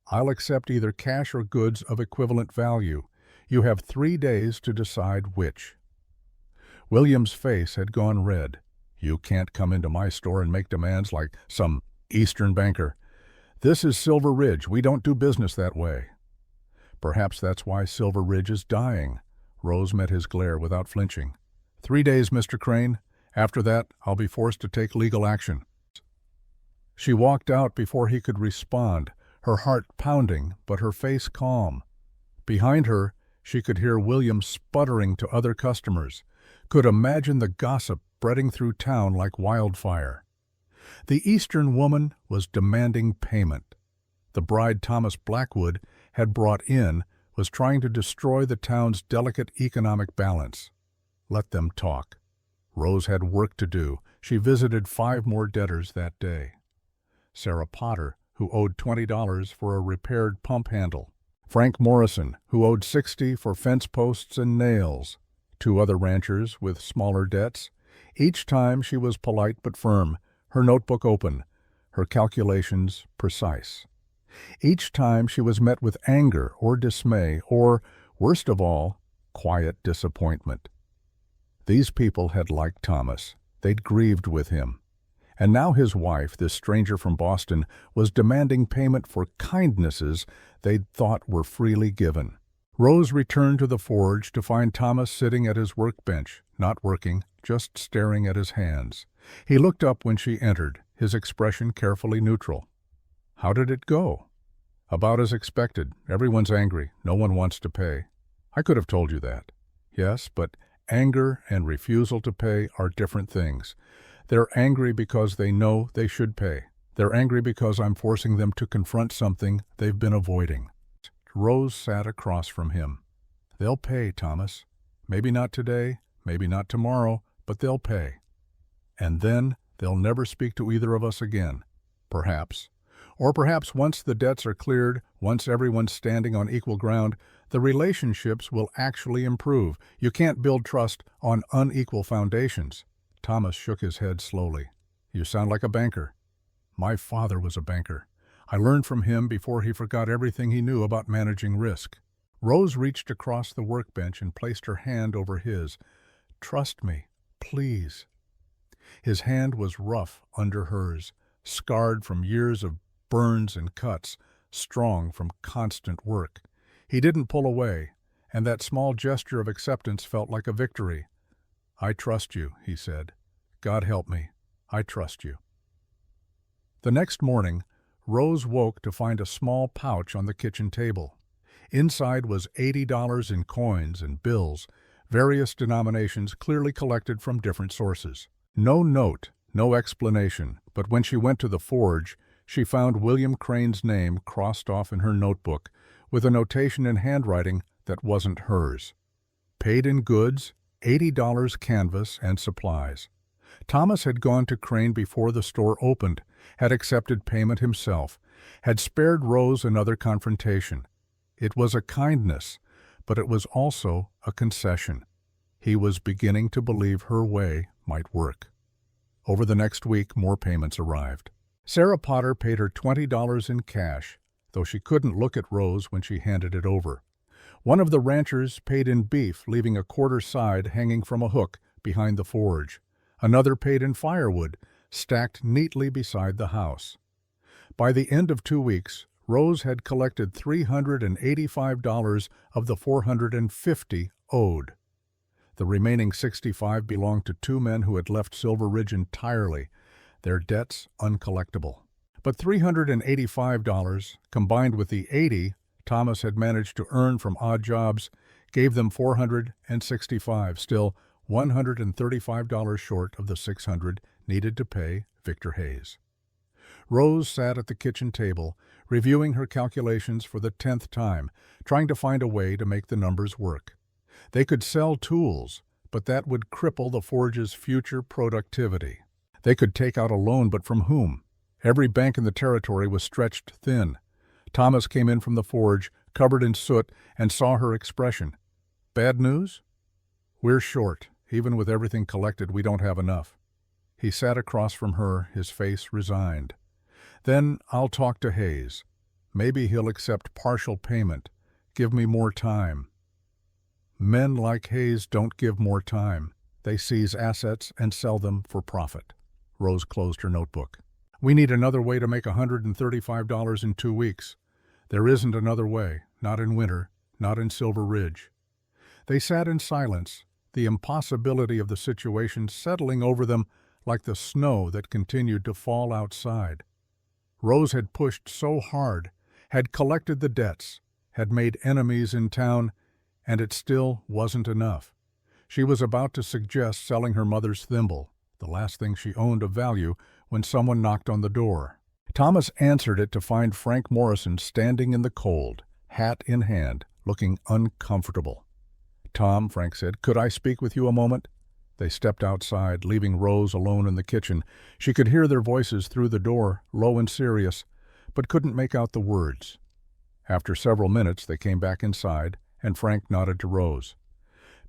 A: "I'll accept either cash or goods of equivalent value. You have 3 days to decide which." William's face had gone red. "You can't come into my store and make demands like some Eastern banker. This is Silver Ridge. We don't do business that way." "Perhaps that's why Silver Ridge is dying." Rose met his glare without flinching. 3 days, Mr. Crane. After that, I'll be forced to take legal action." She walked out before he could respond, her heart pounding, but her face calm. Behind her, she could hear William sputtering to other customers, could imagine the gossip spreading through town like wildfire. The Eastern woman was demanding payment. The bride Thomas Blackwood had brought in was trying to destroy the town's delicate economic balance. Let them talk. Rose had work to do. She visited 5 more debtors that day. Sarah Potter, who owed $20 for a repaired pump handle. Frank Morrison, who owed $60 for fence posts and nails. 2 other ranchers with smaller debts. Each time she was polite but firm, her notebook open, her calculations precise. Each time she was met with anger or dismay or, worst of all, quiet disappointment. These people had liked Thomas. They'd grieved with him. And now his wife, this stranger from Boston, was demanding payment for kindnesses they'd thought were freely given. Rose returned to the forge to find Thomas sitting at his workbench, not working, just staring at his hands. He looked up when she entered, his expression carefully neutral. "How did it go?" "About as expected. Everyone's angry. No one wants to pay." "I could have told you that." "Yes, but anger and refusal to pay are different things. They're angry because they know they should pay. They're angry because I'm forcing them to confront something they've been avoiding." Rose sat across from him. "They'll pay, Thomas. Maybe not today, maybe not tomorrow, but they'll pay. And then they'll never speak to either of us again. Perhaps. Or perhaps once the debts are cleared, once everyone's standing on equal ground, the relationships will actually improve. You can't build trust on unequal foundations." Thomas shook his head slowly. "You sound like a banker." "My father was a banker. I learned from him before he forgot everything he knew about managing risk." Rose reached across the workbench and placed her hand over his. "Trust me, please." His hand was rough under hers, scarred from years of burns and cuts, strong from constant work. He didn't pull away, and that small gesture of acceptance felt like a victory. "I trust you," he said. "God help me. I trust you." The next morning, Rose woke to find a small pouch on the kitchen table. Inside was $80 in coins and bills, various denominations clearly collected from different sources. No note, no explanation, but when she went to the forge, she found William Crane's name crossed off in her notebook, with a notation in handwriting that wasn't hers. Paid in goods, $80 canvas and supplies. Thomas had gone to Crane before the store opened, had accepted payment himself, had spared Rose another confrontation. It was a kindness, but it was also a concession. He was beginning to believe her way might work. Over the next week, more payments arrived. Sarah Potter paid her $20 in cash, though she couldn't look at Rose when she handed it over. One of the ranchers paid in beef, leaving a quarter side hanging from a hook behind the forge. Another paid in firewood, stacked neatly beside the house. By the end of 2 weeks, Rose had collected $385 of the $450 owed. The remaining $65 belonged to 2 men who had left Silver Ridge entirely, their debts uncollectible. But $385, combined with the $80 Thomas had managed to earn from odd jobs, gave them $465, still $135 short of the $600 needed to pay Victor Hayes. Rose sat at the kitchen table, reviewing her calculations for the 10th time, trying to find a way to make the numbers work. They could sell tools, but that would cripple the forge's future productivity. They could take out a loan, but from whom? Every bank in the territory was stretched thin. Thomas came in from the forge, covered in soot, and saw her expression. Bad news? We're short. Even with everything collected, we don't have enough. He sat across from her, his face resigned. Then I'll talk to Hayes. Maybe he'll accept partial payment. Give me more time. Men like Hayes don't give more time. They seize assets and sell them for profit. Rose closed her notebook. We need another way to make $135 in 2 weeks. There isn't another way, not in winter, not in Silver Ridge. They sat in silence, the impossibility of the situation settling over them like the snow that continued to fall outside. Rose had pushed so hard, had collected the debts, had made enemies in town, and it still wasn't enough. She was about to suggest selling her mother's thimble, the last thing she owned of value, when someone knocked on the door. Thomas answered it to find Frank Morrison standing in the cold, hat in hand, looking uncomfortable. Tom, Frank said, could I speak with you a moment? They stepped outside, leaving Rose alone in the kitchen. She could hear their voices through the door, low and serious, but couldn't make out the words. After several minutes, they came back inside, and Frank nodded to Rose.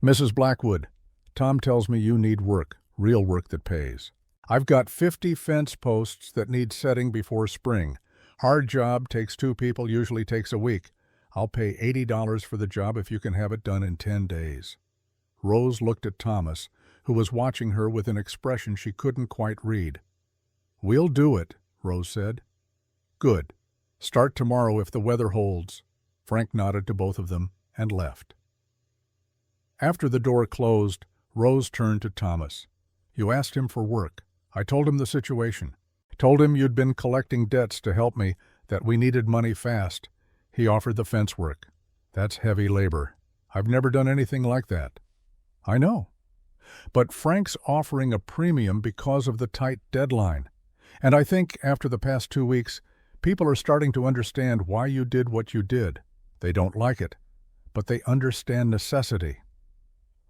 A: Mrs. Blackwood, Tom tells me you need work, real work that pays. I've got 50 fence posts that need setting before spring. Hard job, takes 2 people, usually takes a week. I'll pay $80 for the job if you can have it done in 10 days. Rose looked at Thomas, who was watching her with an expression she couldn't quite read. We'll do it, Rose said. Good. Start tomorrow if the weather holds. Frank nodded to both of them and left. After the door closed, Rose turned to Thomas. You asked him for work. I told him the situation. Told him you'd been collecting debts to help me, that we needed money fast. He offered the fence work. That's heavy labor. I've never done anything like that. I know. But Frank's offering a premium because of the tight deadline. And I think after the past 2 weeks, people are starting to understand why you did what you did. They don't like it, but they understand necessity.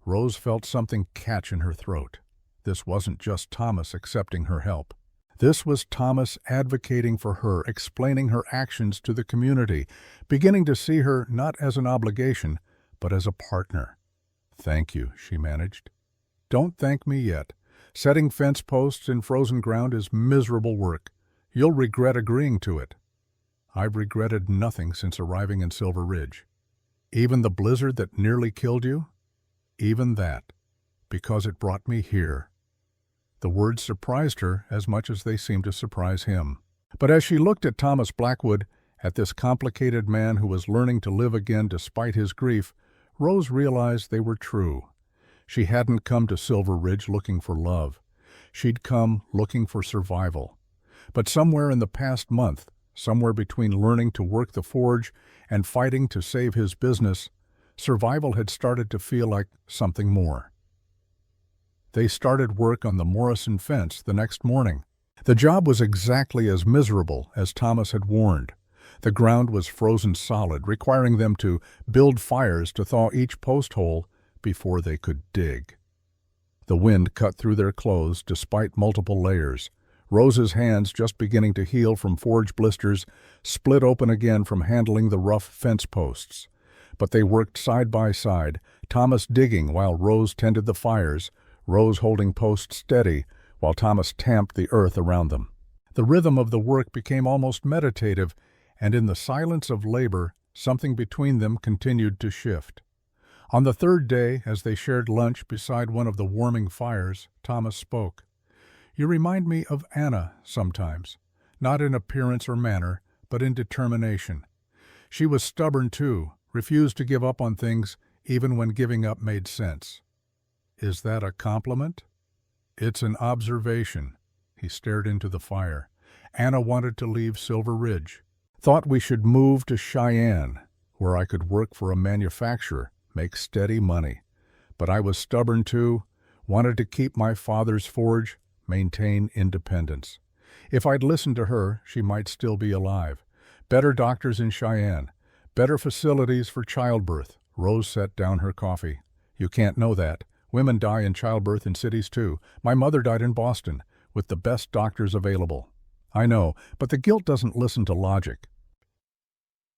A: Rose felt something catch in her throat. This wasn't just Thomas accepting her help. This was Thomas advocating for her, explaining her actions to the community, beginning to see her not as an obligation, but as a partner. Thank you, she managed. Don't thank me yet. Setting fence posts in frozen ground is miserable work. You'll regret agreeing to it. I've regretted nothing since arriving in Silver Ridge. Even the blizzard that nearly killed you? Even that, because it brought me here. The words surprised her as much as they seemed to surprise him. But as she looked at Thomas Blackwood, at this complicated man who was learning to live again despite his grief, Rose realized they were true. She hadn't come to Silver Ridge looking for love. She'd come looking for survival. But somewhere in the past month, somewhere between learning to work the forge and fighting to save his business, survival had started to feel like something more. They started work on the Morrison fence the next morning. The job was exactly as miserable as Thomas had warned. The ground was frozen solid, requiring them to build fires to thaw each post hole before they could dig. The wind cut through their clothes despite multiple layers. Rose's hands, just beginning to heal from forge blisters, split open again from handling the rough fence posts. But they worked side by side, Thomas digging while Rose tended the fires, Rose holding posts steady while Thomas tamped the earth around them. The rhythm of the work became almost meditative, and in the silence of labor, something between them continued to shift. On the third day, as they shared lunch beside one of the warming fires, Thomas spoke. "You remind me of Anna sometimes, not in appearance or manner, but in determination. She was stubborn too, refused to give up on things even when giving up made sense." "Is that a compliment?" "It's an observation." He stared into the fire. "Anna wanted to leave Silver Ridge. Thought we should move to Cheyenne, where I could work for a manufacturer, make steady money. But I was stubborn too, wanted to keep my father's forge, maintain independence. If I'd listened to her, she might still be alive. Better doctors in Cheyenne, better facilities for childbirth." Rose set down her coffee. "You can't know that. Women die in childbirth in cities too. My mother died in Boston, with the best doctors available." "I know, but the guilt doesn't listen to logic."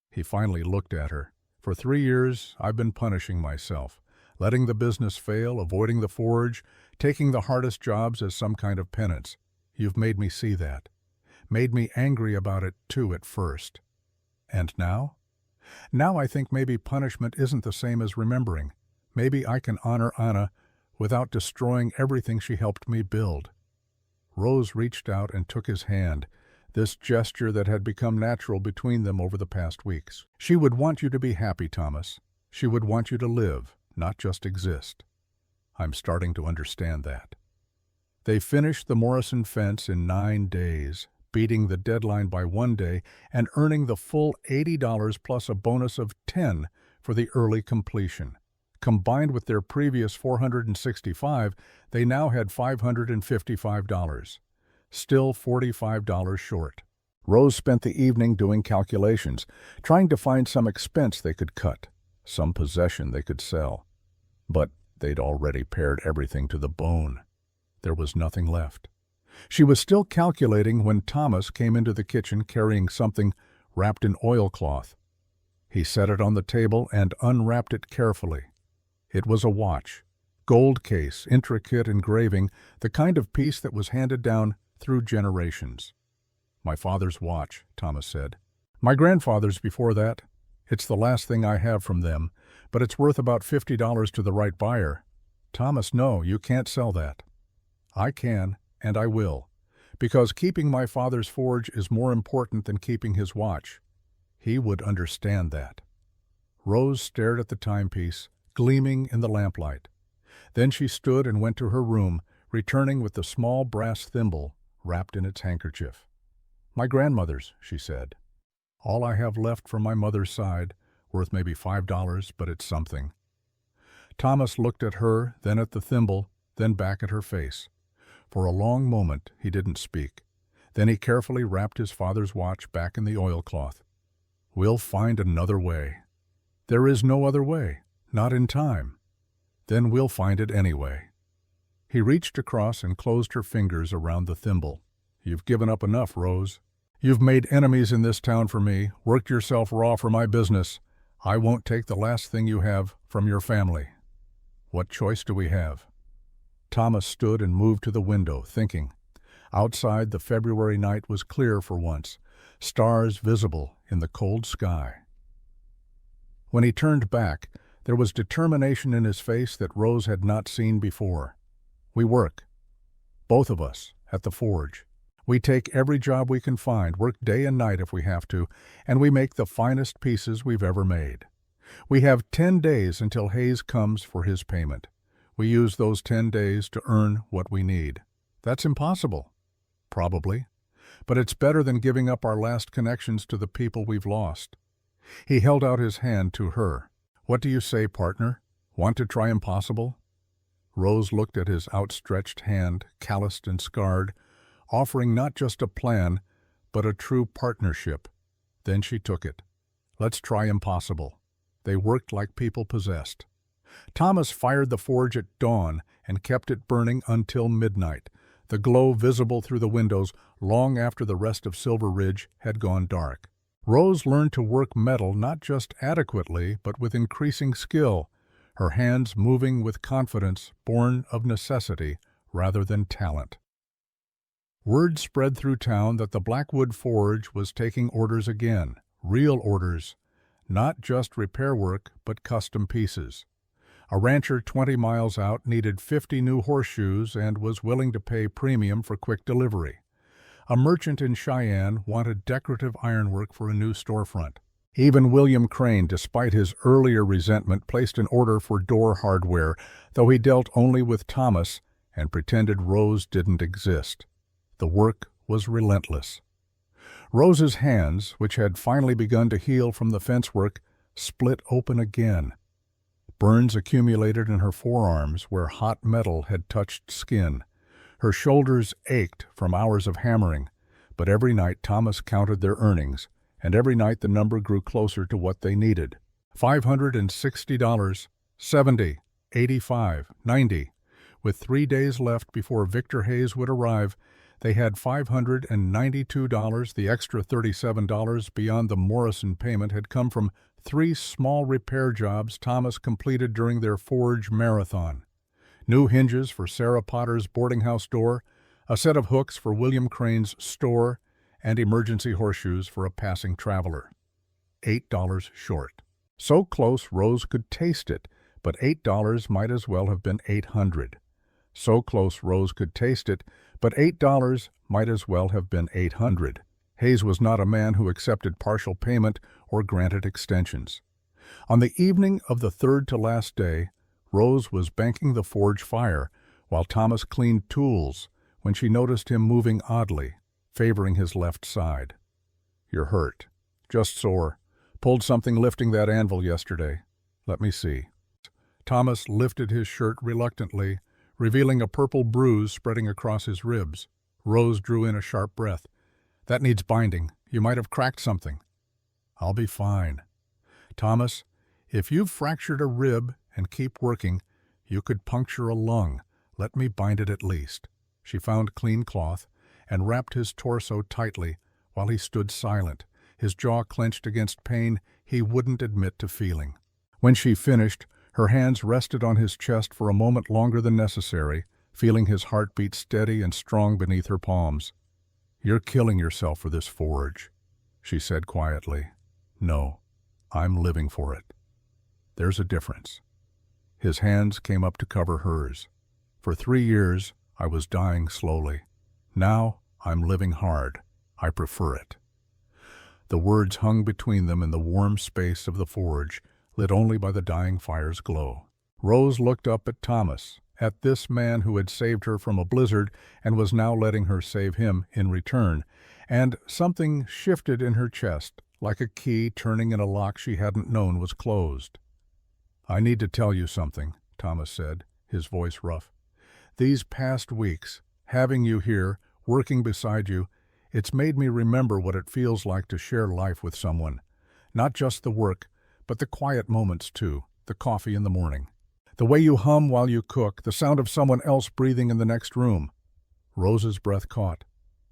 A: He finally looked at her. "For 3 years, I've been punishing myself, letting the business fail, avoiding the forge, taking the hardest jobs as some kind of penance. You've made me see that. Made me angry about it, too, at first. And now? Now I think maybe punishment isn't the same as remembering. Maybe I can honor Anna without destroying everything she helped me build." Rose reached out and took his hand, this gesture that had become natural between them over the past weeks. "She would want you to be happy, Thomas. She would want you to live, not just exist. I'm starting to understand that." They finished the Morrison fence in 9 days, beating the deadline by 1 day and earning the full $80 plus a bonus of $10 for the early completion. Combined with their previous $465, they now had $555. Still $45 short. Rose spent the evening doing calculations, trying to find some expense they could cut, some possession they could sell. But they'd already pared everything to the bone. There was nothing left. She was still calculating when Thomas came into the kitchen carrying something wrapped in oilcloth. He set it on the table and unwrapped it carefully. It was a watch, gold case, intricate engraving, the kind of piece that was handed down through generations. "My father's watch," Thomas said. "My grandfather's before that. It's the last thing I have from them, but it's worth about $50 to the right buyer." "Thomas, no, you can't sell that." "I can, and I will, because keeping my father's forge is more important than keeping his watch. He would understand that." Rose stared at the timepiece, gleaming in the lamplight. Then she stood and went to her room, returning with the small brass thimble wrapped in its handkerchief. "My grandmother's," she said. "All I have left from my mother's side, worth maybe $5, but it's something." Thomas looked at her, then at the thimble, then back at her face. For a long moment he didn't speak. Then he carefully wrapped his father's watch back in the oilcloth. "We'll find another way." "There is no other way, not in time." "Then we'll find it anyway." He reached across and closed her fingers around the thimble. "You've given up enough, Rose. You've made enemies in this town for me, worked yourself raw for my business. I won't take the last thing you have from your family. What choice do we have?" Thomas stood and moved to the window, thinking. Outside, the February night was clear for once, stars visible in the cold sky. When he turned back, there was determination in his face that Rose had not seen before. "We work, both of us, at the forge. We take every job we can find, work day and night if we have to, and we make the finest pieces we've ever made. We have 10 days until Hayes comes for his payment. We use those 10 days to earn what we need. That's impossible. Probably. But it's better than giving up our last connections to the people we've lost." He held out his hand to her. "What do you say, partner? Want to try impossible?" Rose looked at his outstretched hand, calloused and scarred, offering not just a plan, but a true partnership. Then she took it. "Let's try impossible." They worked like people possessed. Thomas fired the forge at dawn and kept it burning until midnight, the glow visible through the windows long after the rest of Silver Ridge had gone dark. Rose learned to work metal not just adequately, but with increasing skill, her hands moving with confidence born of necessity rather than talent. Word spread through town that the Blackwood Forge was taking orders again, real orders, not just repair work, but custom pieces. A rancher 20 miles out needed 50 new horseshoes and was willing to pay premium for quick delivery. A merchant in Cheyenne wanted decorative ironwork for a new storefront. Even William Crane, despite his earlier resentment, placed an order for door hardware, though he dealt only with Thomas and pretended Rose didn't exist. The work was relentless. Rose's hands, which had finally begun to heal from the fence work, split open again. Burns accumulated in her forearms where hot metal had touched skin. Her shoulders ached from hours of hammering, but every night Thomas counted their earnings, and every night the number grew closer to what they needed. $560, $70, $85, $90. With 3 days left before Victor Hayes would arrive, they had $592. The extra $37 beyond the Morrison payment had come from 3 small repair jobs Thomas completed during their forge marathon. New hinges for Sarah Potter's boarding house door, a set of hooks for William Crane's store, and emergency horseshoes for a passing traveler. $8 short. So close Rose could taste it, but $8 might as well have been $800. So close Rose could taste it, but $8 might as well have been $800. Hayes was not a man who accepted partial payment or granted extensions. On the evening of the third to last day, Rose was banking the forge fire while Thomas cleaned tools when she noticed him moving oddly, favoring his left side. "You're hurt." "Just sore. Pulled something lifting that anvil yesterday." "Let me see." Thomas lifted his shirt reluctantly, revealing a purple bruise spreading across his ribs. Rose drew in a sharp breath. "That needs binding. You might have cracked something." "I'll be fine." "Thomas, if you've fractured a rib and keep working, you could puncture a lung. Let me bind it at least." She found clean cloth and wrapped his torso tightly while he stood silent, his jaw clenched against pain he wouldn't admit to feeling. When she finished, her hands rested on his chest for a moment longer than necessary, feeling his heartbeat steady and strong beneath her palms. "You're killing yourself for this forge," she said quietly. "No, I'm living for it. There's a difference." His hands came up to cover hers. "For 3 years, I was dying slowly. Now, I'm living hard. I prefer it." The words hung between them in the warm space of the forge, lit only by the dying fire's glow. Rose looked up at Thomas, at this man who had saved her from a blizzard and was now letting her save him in return, and something shifted in her chest, like a key turning in a lock she hadn't known was closed. "I need to tell you something," Thomas said, his voice rough. "These past weeks, having you here, working beside you, it's made me remember what it feels like to share life with someone. Not just the work, but the quiet moments too, the coffee in the morning. The way you hum while you cook, the sound of someone else breathing in the next room." Rose's breath caught.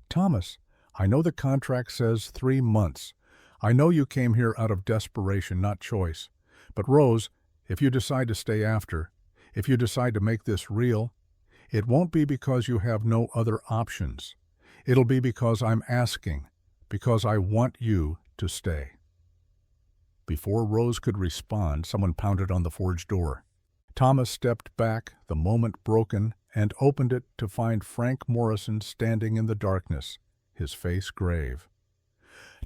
A: "Thomas, I know the contract says 3 months. I know you came here out of desperation, not choice. But Rose, if you decide to stay after, if you decide to make this real, it won't be because you have no other options. It'll be because I'm asking, because I want you to stay." Before Rose could respond, someone pounded on the forge door. Thomas stepped back, the moment broken, and opened it to find Frank Morrison standing in the darkness, his face grave.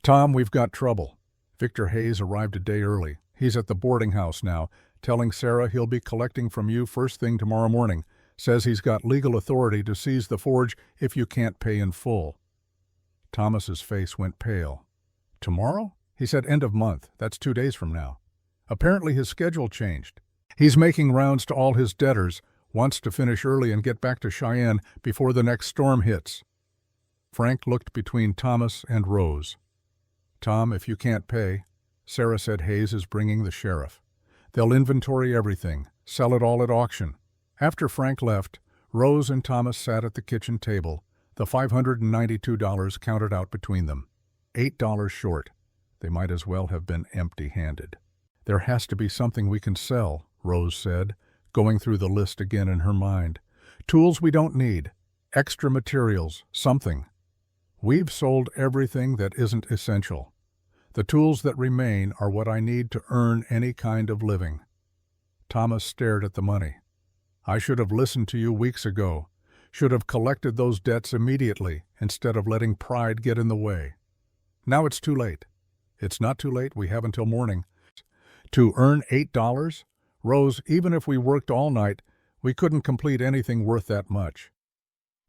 A: "Tom, we've got trouble. Victor Hayes arrived a day early. He's at the boarding house now, telling Sarah he'll be collecting from you first thing tomorrow morning. Says he's got legal authority to seize the forge if you can't pay in full." Thomas's face went pale. "Tomorrow?" He said end of month. That's 2 days from now. Apparently his schedule changed. He's making rounds to all his debtors, wants to finish early and get back to Cheyenne before the next storm hits. Frank looked between Thomas and Rose. "Tom, if you can't pay," Sarah said, "Hayes is bringing the sheriff. They'll inventory everything, sell it all at auction." After Frank left, Rose and Thomas sat at the kitchen table, the $592 counted out between them. $8 short. They might as well have been empty-handed. "There has to be something we can sell," Rose said, going through the list again in her mind. "Tools we don't need, extra materials, something." "We've sold everything that isn't essential. The tools that remain are what I need to earn any kind of living." Thomas stared at the money. "I should have listened to you weeks ago, should have collected those debts immediately instead of letting pride get in the way. Now it's too late." "It's not too late, we have until morning." "To earn $8? Rose, even if we worked all night, we couldn't complete anything worth that much."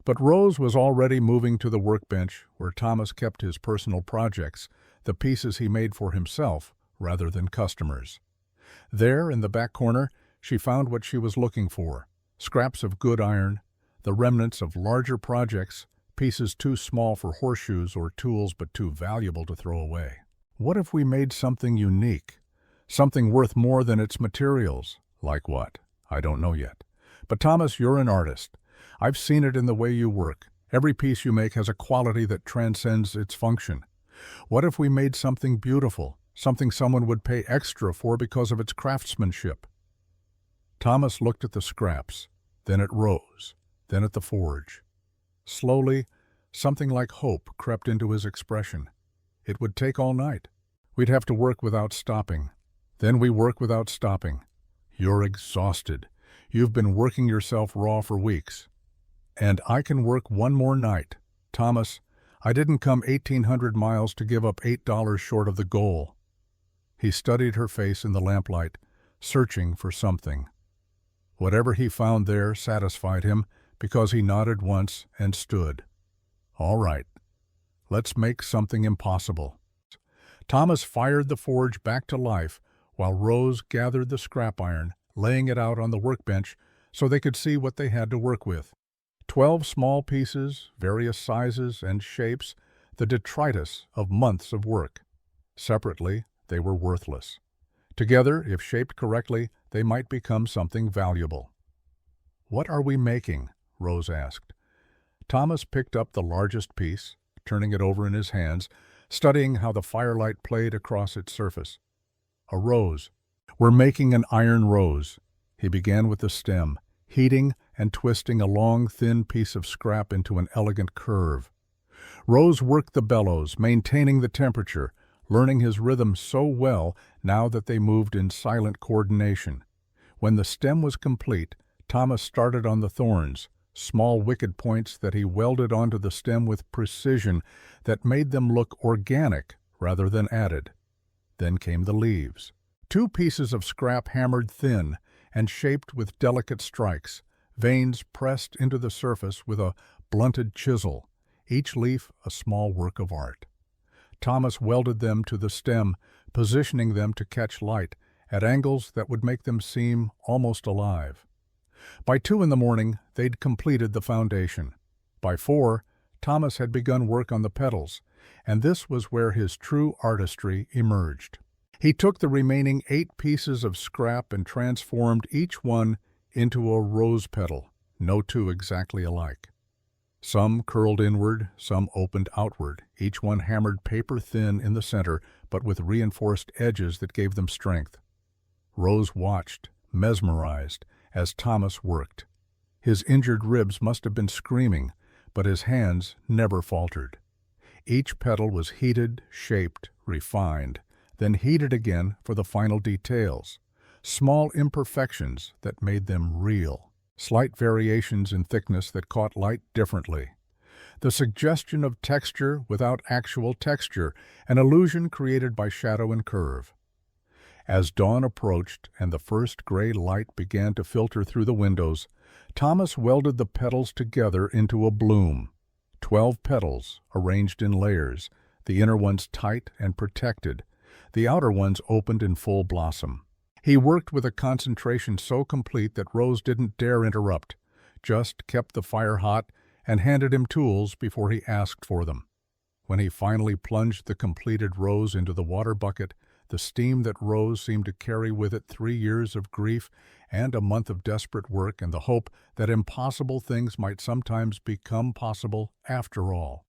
A: But Rose was already moving to the workbench where Thomas kept his personal projects, the pieces he made for himself rather than customers. There, in the back corner, she found what she was looking for: scraps of good iron, the remnants of larger projects, pieces too small for horseshoes or tools but too valuable to throw away. What if we made something unique? Something worth more than its materials? Like what? I don't know yet. But Thomas, you're an artist. I've seen it in the way you work. Every piece you make has a quality that transcends its function. What if we made something beautiful, something someone would pay extra for because of its craftsmanship? Thomas looked at the scraps, then at Rose, then at the forge. Slowly, something like hope crept into his expression. It would take all night. We'd have to work without stopping. Then we work without stopping. You're exhausted. You've been working yourself raw for weeks. And I can work one more night. Thomas, I didn't come 1,800 miles to give up $8 short of the goal." He studied her face in the lamplight, searching for something. Whatever he found there satisfied him because he nodded once and stood. "All right. Let's make something impossible." Thomas fired the forge back to life while Rose gathered the scrap iron, laying it out on the workbench so they could see what they had to work with. 12 small pieces, various sizes and shapes, the detritus of months of work. Separately, they were worthless. Together, if shaped correctly, they might become something valuable. "What are we making?" Rose asked. Thomas picked up the largest piece, turning it over in his hands, studying how the firelight played across its surface. "A rose. We're making an iron rose." He began with the stem, heating and twisting a long, thin piece of scrap into an elegant curve. Rose worked the bellows, maintaining the temperature, learning his rhythm so well now that they moved in silent coordination. When the stem was complete, Thomas started on the thorns, small wicked points that he welded onto the stem with precision that made them look organic rather than added. Then came the leaves. 2 pieces of scrap hammered thin and shaped with delicate strikes, veins pressed into the surface with a blunted chisel, each leaf a small work of art. Thomas welded them to the stem, positioning them to catch light at angles that would make them seem almost alive. By 2 in the morning, they'd completed the foundation. By 4, Thomas had begun work on the petals, and this was where his true artistry emerged. He took the remaining 8 pieces of scrap and transformed each one into a rose petal, no two exactly alike. Some curled inward, some opened outward, each one hammered paper-thin in the center, but with reinforced edges that gave them strength. Rose watched, mesmerized, as Thomas worked. His injured ribs must have been screaming, but his hands never faltered. Each petal was heated, shaped, refined, then heated again for the final details, small imperfections that made them real. Slight variations in thickness that caught light differently. The suggestion of texture without actual texture, an illusion created by shadow and curve. As dawn approached and the first gray light began to filter through the windows, Thomas welded the petals together into a bloom. 12 petals, arranged in layers, the inner ones tight and protected, the outer ones opened in full blossom. He worked with a concentration so complete that Rose didn't dare interrupt, just kept the fire hot and handed him tools before he asked for them. When he finally plunged the completed rose into the water bucket, the steam that rose seemed to carry with it 3 years of grief and a month of desperate work and the hope that impossible things might sometimes become possible after all.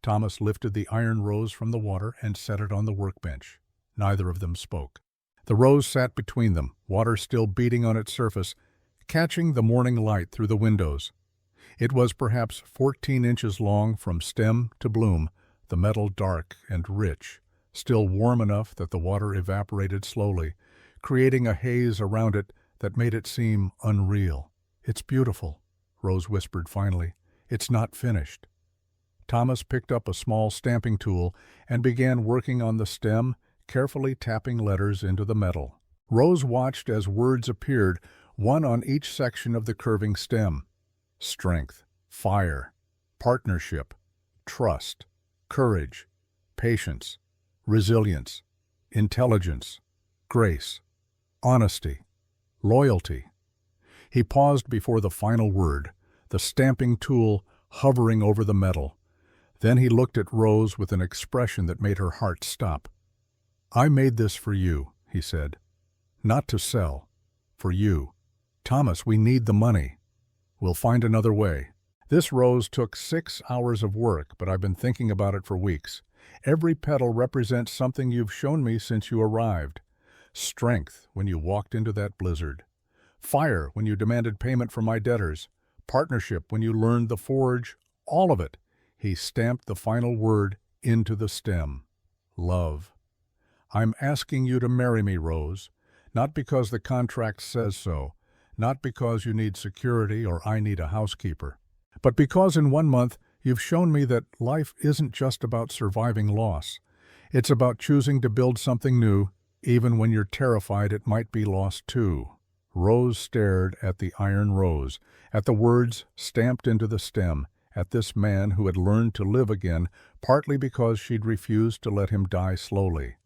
A: Thomas lifted the iron rose from the water and set it on the workbench. Neither of them spoke. The rose sat between them, water still beating on its surface, catching the morning light through the windows. It was perhaps 14 inches long from stem to bloom, the metal dark and rich, still warm enough that the water evaporated slowly, creating a haze around it that made it seem unreal. "It's beautiful," Rose whispered finally. "It's not finished." Thomas picked up a small stamping tool and began working on the stem, carefully tapping letters into the metal. Rose watched as words appeared, one on each section of the curving stem. Strength, fire, partnership, trust, courage, patience, resilience, intelligence, grace, honesty, loyalty. He paused before the final word, the stamping tool hovering over the metal. Then he looked at Rose with an expression that made her heart stop. "I made this for you," he said. "Not to sell. For you. Thomas, we need the money. We'll find another way." This rose took 6 hours of work, but I've been thinking about it for weeks. Every petal represents something you've shown me since you arrived. Strength, when you walked into that blizzard. Fire, when you demanded payment from my debtors. Partnership, when you learned the forge. All of it. He stamped the final word into the stem. Love. I'm asking you to marry me, Rose. Not because the contract says so. Not because you need security or I need a housekeeper. But because in 1 month you've shown me that life isn't just about surviving loss. It's about choosing to build something new, even when you're terrified it might be lost too. Rose stared at the iron rose, at the words stamped into the stem, at this man who had learned to live again, partly because she'd refused to let him die slowly.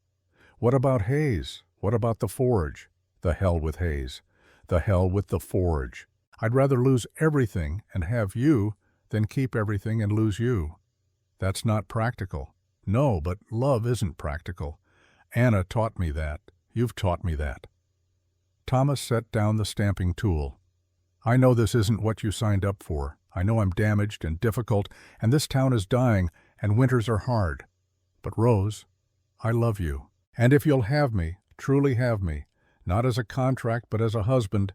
A: What about Hayes? What about the forge? The hell with Hayes. The hell with the forge. I'd rather lose everything and have you than keep everything and lose you. That's not practical. No, but love isn't practical. Anna taught me that. You've taught me that. Thomas set down the stamping tool. I know this isn't what you signed up for. I know I'm damaged and difficult, and this town is dying, and winters are hard. But Rose, I love you. And if you'll have me, truly have me, not as a contract but as a husband,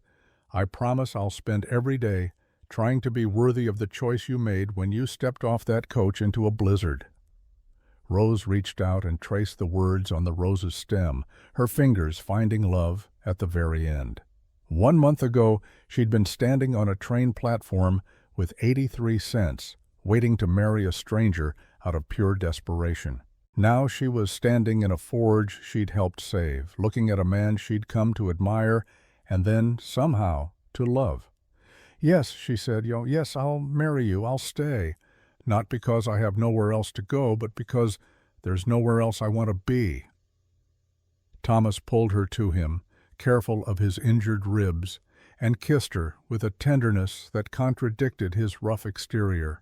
A: I promise I'll spend every day trying to be worthy of the choice you made when you stepped off that coach into a blizzard. Rose reached out and traced the words on the rose's stem, her fingers finding love at the very end. 1 month ago, she'd been standing on a train platform with 83 cents, waiting to marry a stranger out of pure desperation. Now she was standing in a forge she'd helped save, looking at a man she'd come to admire and then, somehow, to love. Yes, she said, yes, I'll marry you, I'll stay. Not because I have nowhere else to go, but because there's nowhere else I want to be. Thomas pulled her to him, careful of his injured ribs, and kissed her with a tenderness that contradicted his rough exterior.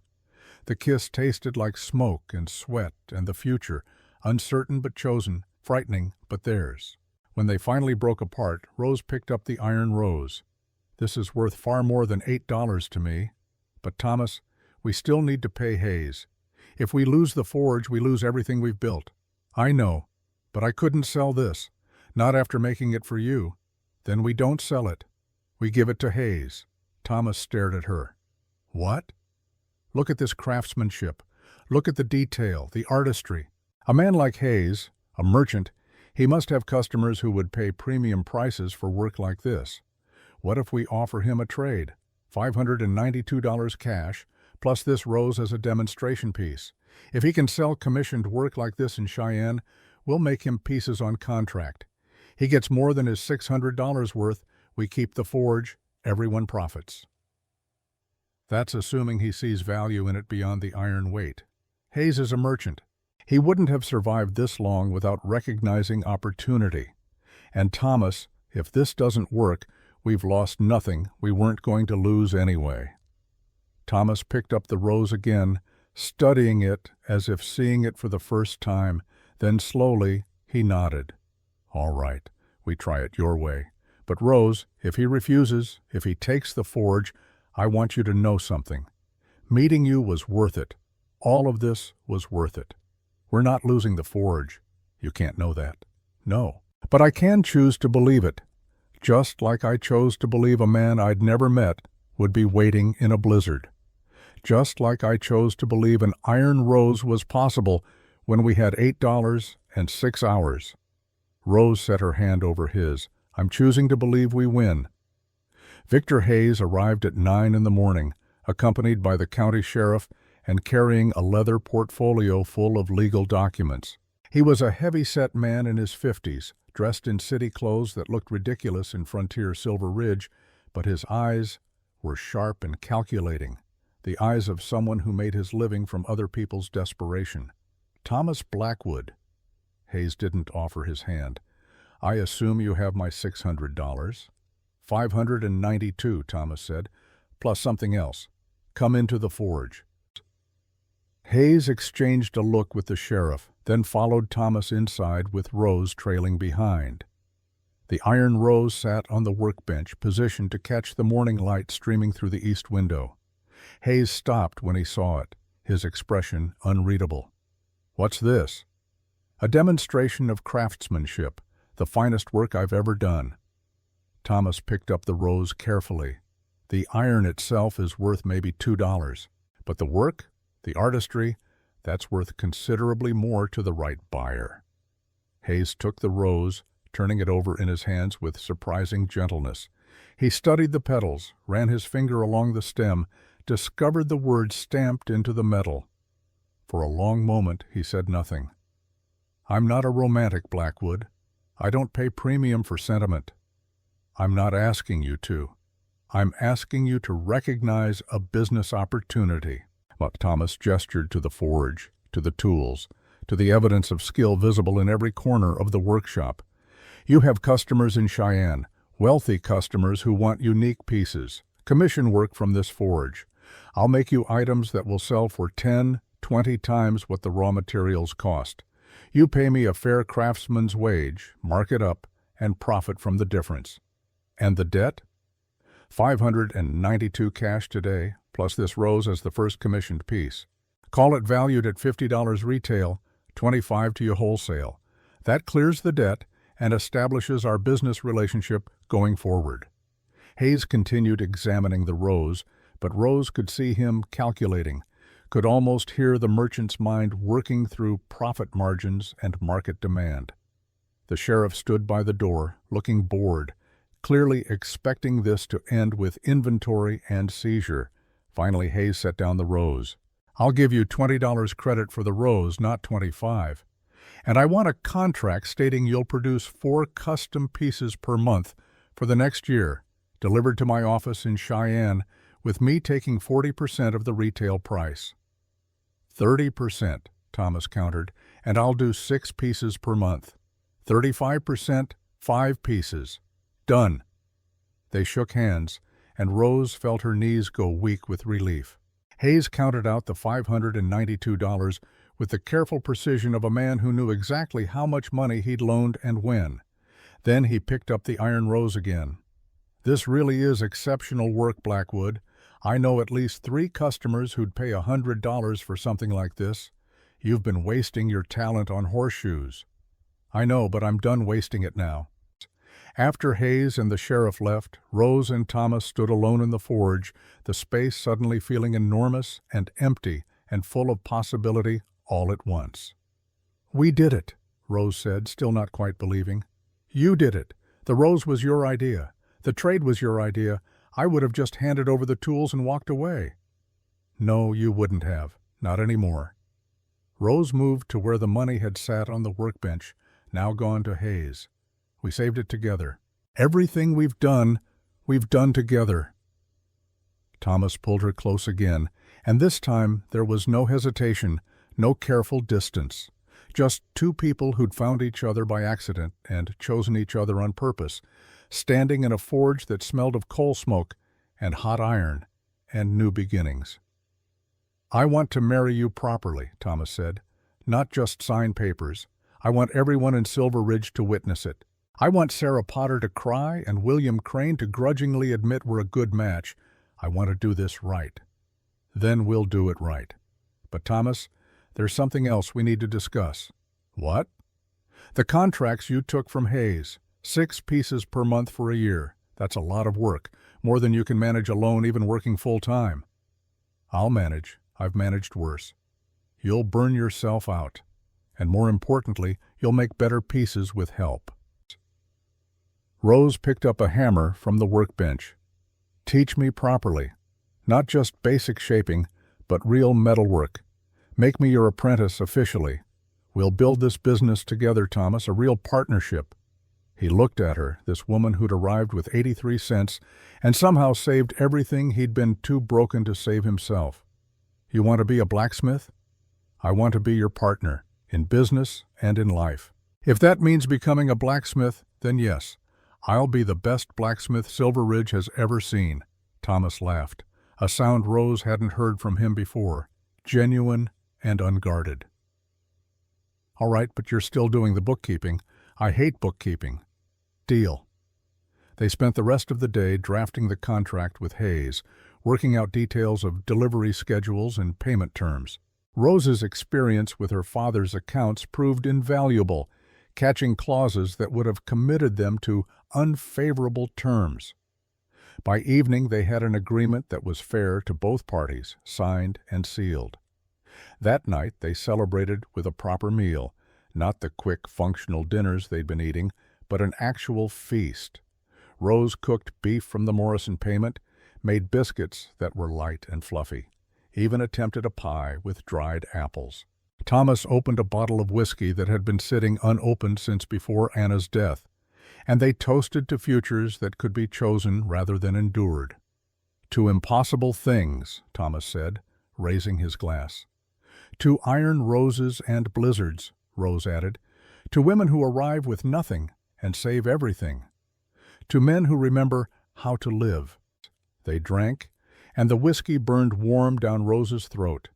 A: The kiss tasted like smoke and sweat and the future, uncertain but chosen, frightening but theirs. When they finally broke apart, Rose picked up the iron rose. This is worth far more than $8 to me. But Thomas, we still need to pay Hayes. If we lose the forge, we lose everything we've built. I know, but I couldn't sell this. Not after making it for you. Then we don't sell it. We give it to Hayes. Thomas stared at her. What? Look at this craftsmanship. Look at the detail, the artistry. A man like Hayes, a merchant, he must have customers who would pay premium prices for work like this. What if we offer him a trade? $592 cash, plus this rose as a demonstration piece. If he can sell commissioned work like this in Cheyenne, we'll make him pieces on contract. He gets more than his $600 worth, we keep the forge, everyone profits. That's assuming he sees value in it beyond the iron weight. Hayes is a merchant. He wouldn't have survived this long without recognizing opportunity. And Thomas, if this doesn't work, we've lost nothing we weren't going to lose anyway. Thomas picked up the rose again, studying it as if seeing it for the first time. Then slowly he nodded. All right, we try it your way. But Rose, if he refuses, if he takes the forge, I want you to know something. Meeting you was worth it. All of this was worth it. We're not losing the forge. You can't know that. No. But I can choose to believe it, just like I chose to believe a man I'd never met would be waiting in a blizzard. Just like I chose to believe an iron rose was possible when we had $8 and 6 hours. Rose set her hand over his. I'm choosing to believe we win. Victor Hayes arrived at 9 in the morning, accompanied by the county sheriff and carrying a leather portfolio full of legal documents. He was a heavy-set man in his 50s, dressed in city clothes that looked ridiculous in frontier Silver Ridge, but his eyes were sharp and calculating, the eyes of someone who made his living from other people's desperation. Thomas Blackwood. Hayes didn't offer his hand. I assume you have my $600. $592, Thomas said, plus something else. Come into the forge. Hayes exchanged a look with the sheriff, then followed Thomas inside with Rose trailing behind. The iron Rose sat on the workbench, positioned to catch the morning light streaming through the east window. Hayes stopped when he saw it, his expression unreadable. What's this? A demonstration of craftsmanship, the finest work I've ever done. Thomas picked up the Rose carefully. The iron itself is worth maybe $2, but the work, the artistry, that's worth considerably more to the right buyer. Hayes took the Rose, turning it over in his hands with surprising gentleness. He studied the petals, ran his finger along the stem, discovered the words stamped into the metal. For a long moment he said nothing. I'm not a romantic, Blackwood. I don't pay premium for sentiment. I'm not asking you to. I'm asking you to recognize a business opportunity. But Thomas gestured to the forge, to the tools, to the evidence of skill visible in every corner of the workshop. You have customers in Cheyenne, wealthy customers who want unique pieces, commission work from this forge. I'll make you items that will sell for 10, 20 times what the raw materials cost. You pay me a fair craftsman's wage, mark it up, and profit from the difference. And the debt? $592 cash today, plus this Rose as the first commissioned piece. Call it valued at $50 retail, $25 to you wholesale. That clears the debt and establishes our business relationship going forward. Hayes continued examining the Rose, but Rose could see him calculating, could almost hear the merchant's mind working through profit margins and market demand. The sheriff stood by the door, looking bored, clearly expecting this to end with inventory and seizure. Finally, Hayes set down the Rose. I'll give you $20 credit for the Rose, not $25. And I want a contract stating you'll produce 4 custom pieces per month for the next year, delivered to my office in Cheyenne, with me taking 40% of the retail price. 30%, Thomas countered, and I'll do 6 pieces per month. 35%, 5 pieces. Done. They shook hands, and Rose felt her knees go weak with relief. Hayes counted out the $592 with the careful precision of a man who knew exactly how much money he'd loaned and when. Then he picked up the iron Rose again. This really is exceptional work, Blackwood. I know at least 3 customers who'd pay $100 for something like this. You've been wasting your talent on horseshoes. I know, but I'm done wasting it now. After Hayes and the sheriff left, Rose and Thomas stood alone in the forge, the space suddenly feeling enormous and empty and full of possibility all at once. We did it, Rose said, still not quite believing. You did it. The Rose was your idea. The trade was your idea. I would have just handed over the tools and walked away. No, you wouldn't have. Not anymore. Rose moved to where the money had sat on the workbench, now gone to Hayes. We saved it together. Everything we've done together. Thomas pulled her close again, and this time there was no hesitation, no careful distance. Just 2 people who'd found each other by accident and chosen each other on purpose, standing in a forge that smelled of coal smoke and hot iron and new beginnings. I want to marry you properly, Thomas said, not just sign papers. I want everyone in Silver Ridge to witness it. I want Sarah Potter to cry and William Crane to grudgingly admit we're a good match. I want to do this right. Then we'll do it right. But Thomas, there's something else we need to discuss. What? The contracts you took from Hayes. 6 pieces per month for a year. That's a lot of work, more than you can manage alone even working full-time. I'll manage. I've managed worse. You'll burn yourself out. And more importantly, you'll make better pieces with help. Rose picked up a hammer from the workbench. Teach me properly. Not just basic shaping, but real metalwork. Make me your apprentice officially. We'll build this business together, Thomas, a real partnership. He looked at her, this woman who'd arrived with 83 cents and somehow saved everything he'd been too broken to save himself. You want to be a blacksmith? I want to be your partner, in business and in life. If that means becoming a blacksmith, then yes, I'll be the best blacksmith Silver Ridge has ever seen. Thomas laughed, a sound Rose hadn't heard from him before, genuine and unguarded. All right, but you're still doing the bookkeeping. I hate bookkeeping. Deal. They spent the rest of the day drafting the contract with Hayes, working out details of delivery schedules and payment terms. Rose's experience with her father's accounts proved invaluable, catching clauses that would have committed them to unfavorable terms. By evening, they had an agreement that was fair to both parties, signed and sealed. That night, they celebrated with a proper meal, not the quick, functional dinners they'd been eating, but an actual feast. Rose cooked beef from the Morrison payment, made biscuits that were light and fluffy, even attempted a pie with dried apples. Thomas opened a bottle of whiskey that had been sitting unopened since before Anna's death, and they toasted to futures that could be chosen rather than endured. To impossible things, Thomas said, raising his glass. To iron roses and blizzards, Rose added. To women who arrive with nothing and save everything. To men who remember how to live. They drank, and the whiskey burned warm down Rose's throat,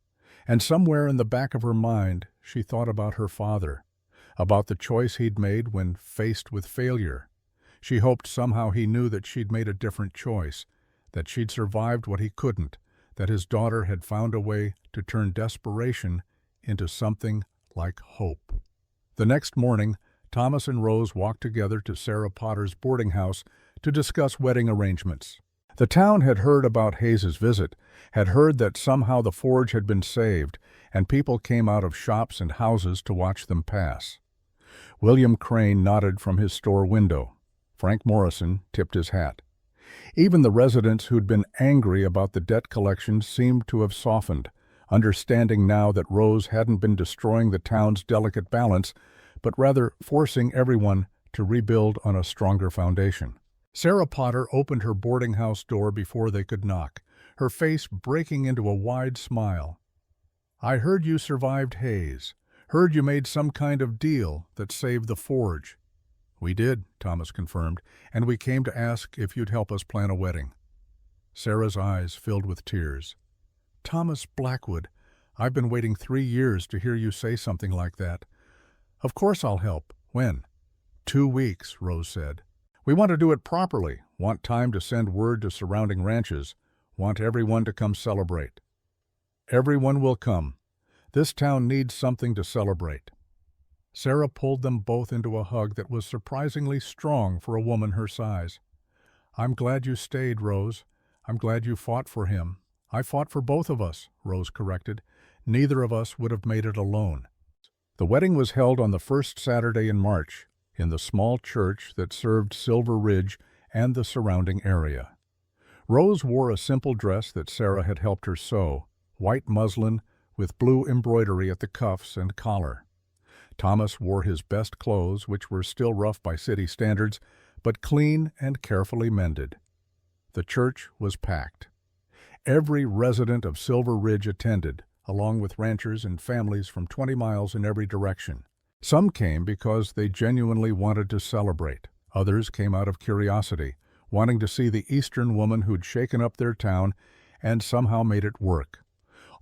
A: and somewhere in the back of her mind she thought about her father, about the choice he'd made when faced with failure. She hoped somehow he knew that she'd made a different choice, that she'd survived what he couldn't, that his daughter had found a way to turn desperation into something like hope. The next morning, Thomas and Rose walked together to Sarah Potter's boarding house to discuss wedding arrangements. The town had heard about Hayes's visit, had heard that somehow the forge had been saved, and people came out of shops and houses to watch them pass. William Crane nodded from his store window. Frank Morrison tipped his hat. Even the residents who'd been angry about the debt collection seemed to have softened, understanding now that Rose hadn't been destroying the town's delicate balance, but rather forcing everyone to rebuild on a stronger foundation. Sarah Potter opened her boarding house door before they could knock, her face breaking into a wide smile. I heard you survived Hayes. Heard you made some kind of deal that saved the forge. We did, Thomas confirmed, and we came to ask if you'd help us plan a wedding. Sarah's eyes filled with tears. Thomas Blackwood, I've been waiting 3 years to hear you say something like that. Of course I'll help. When? 2 weeks, Rose said. We want to do it properly, want time to send word to surrounding ranches, want everyone to come celebrate. Everyone will come. This town needs something to celebrate. Sarah pulled them both into a hug that was surprisingly strong for a woman her size. I'm glad you stayed, Rose. I'm glad you fought for him. I fought for both of us, Rose corrected. Neither of us would have made it alone. The wedding was held on the first Saturday in March, in the small church that served Silver Ridge and the surrounding area. Rose wore a simple dress that Sarah had helped her sew, white muslin with blue embroidery at the cuffs and collar. Thomas wore his best clothes, which were still rough by city standards, but clean and carefully mended. The church was packed. Every resident of Silver Ridge attended, along with ranchers and families from 20 miles in every direction. Some came because they genuinely wanted to celebrate. Others came out of curiosity, wanting to see the Eastern woman who'd shaken up their town and somehow made it work.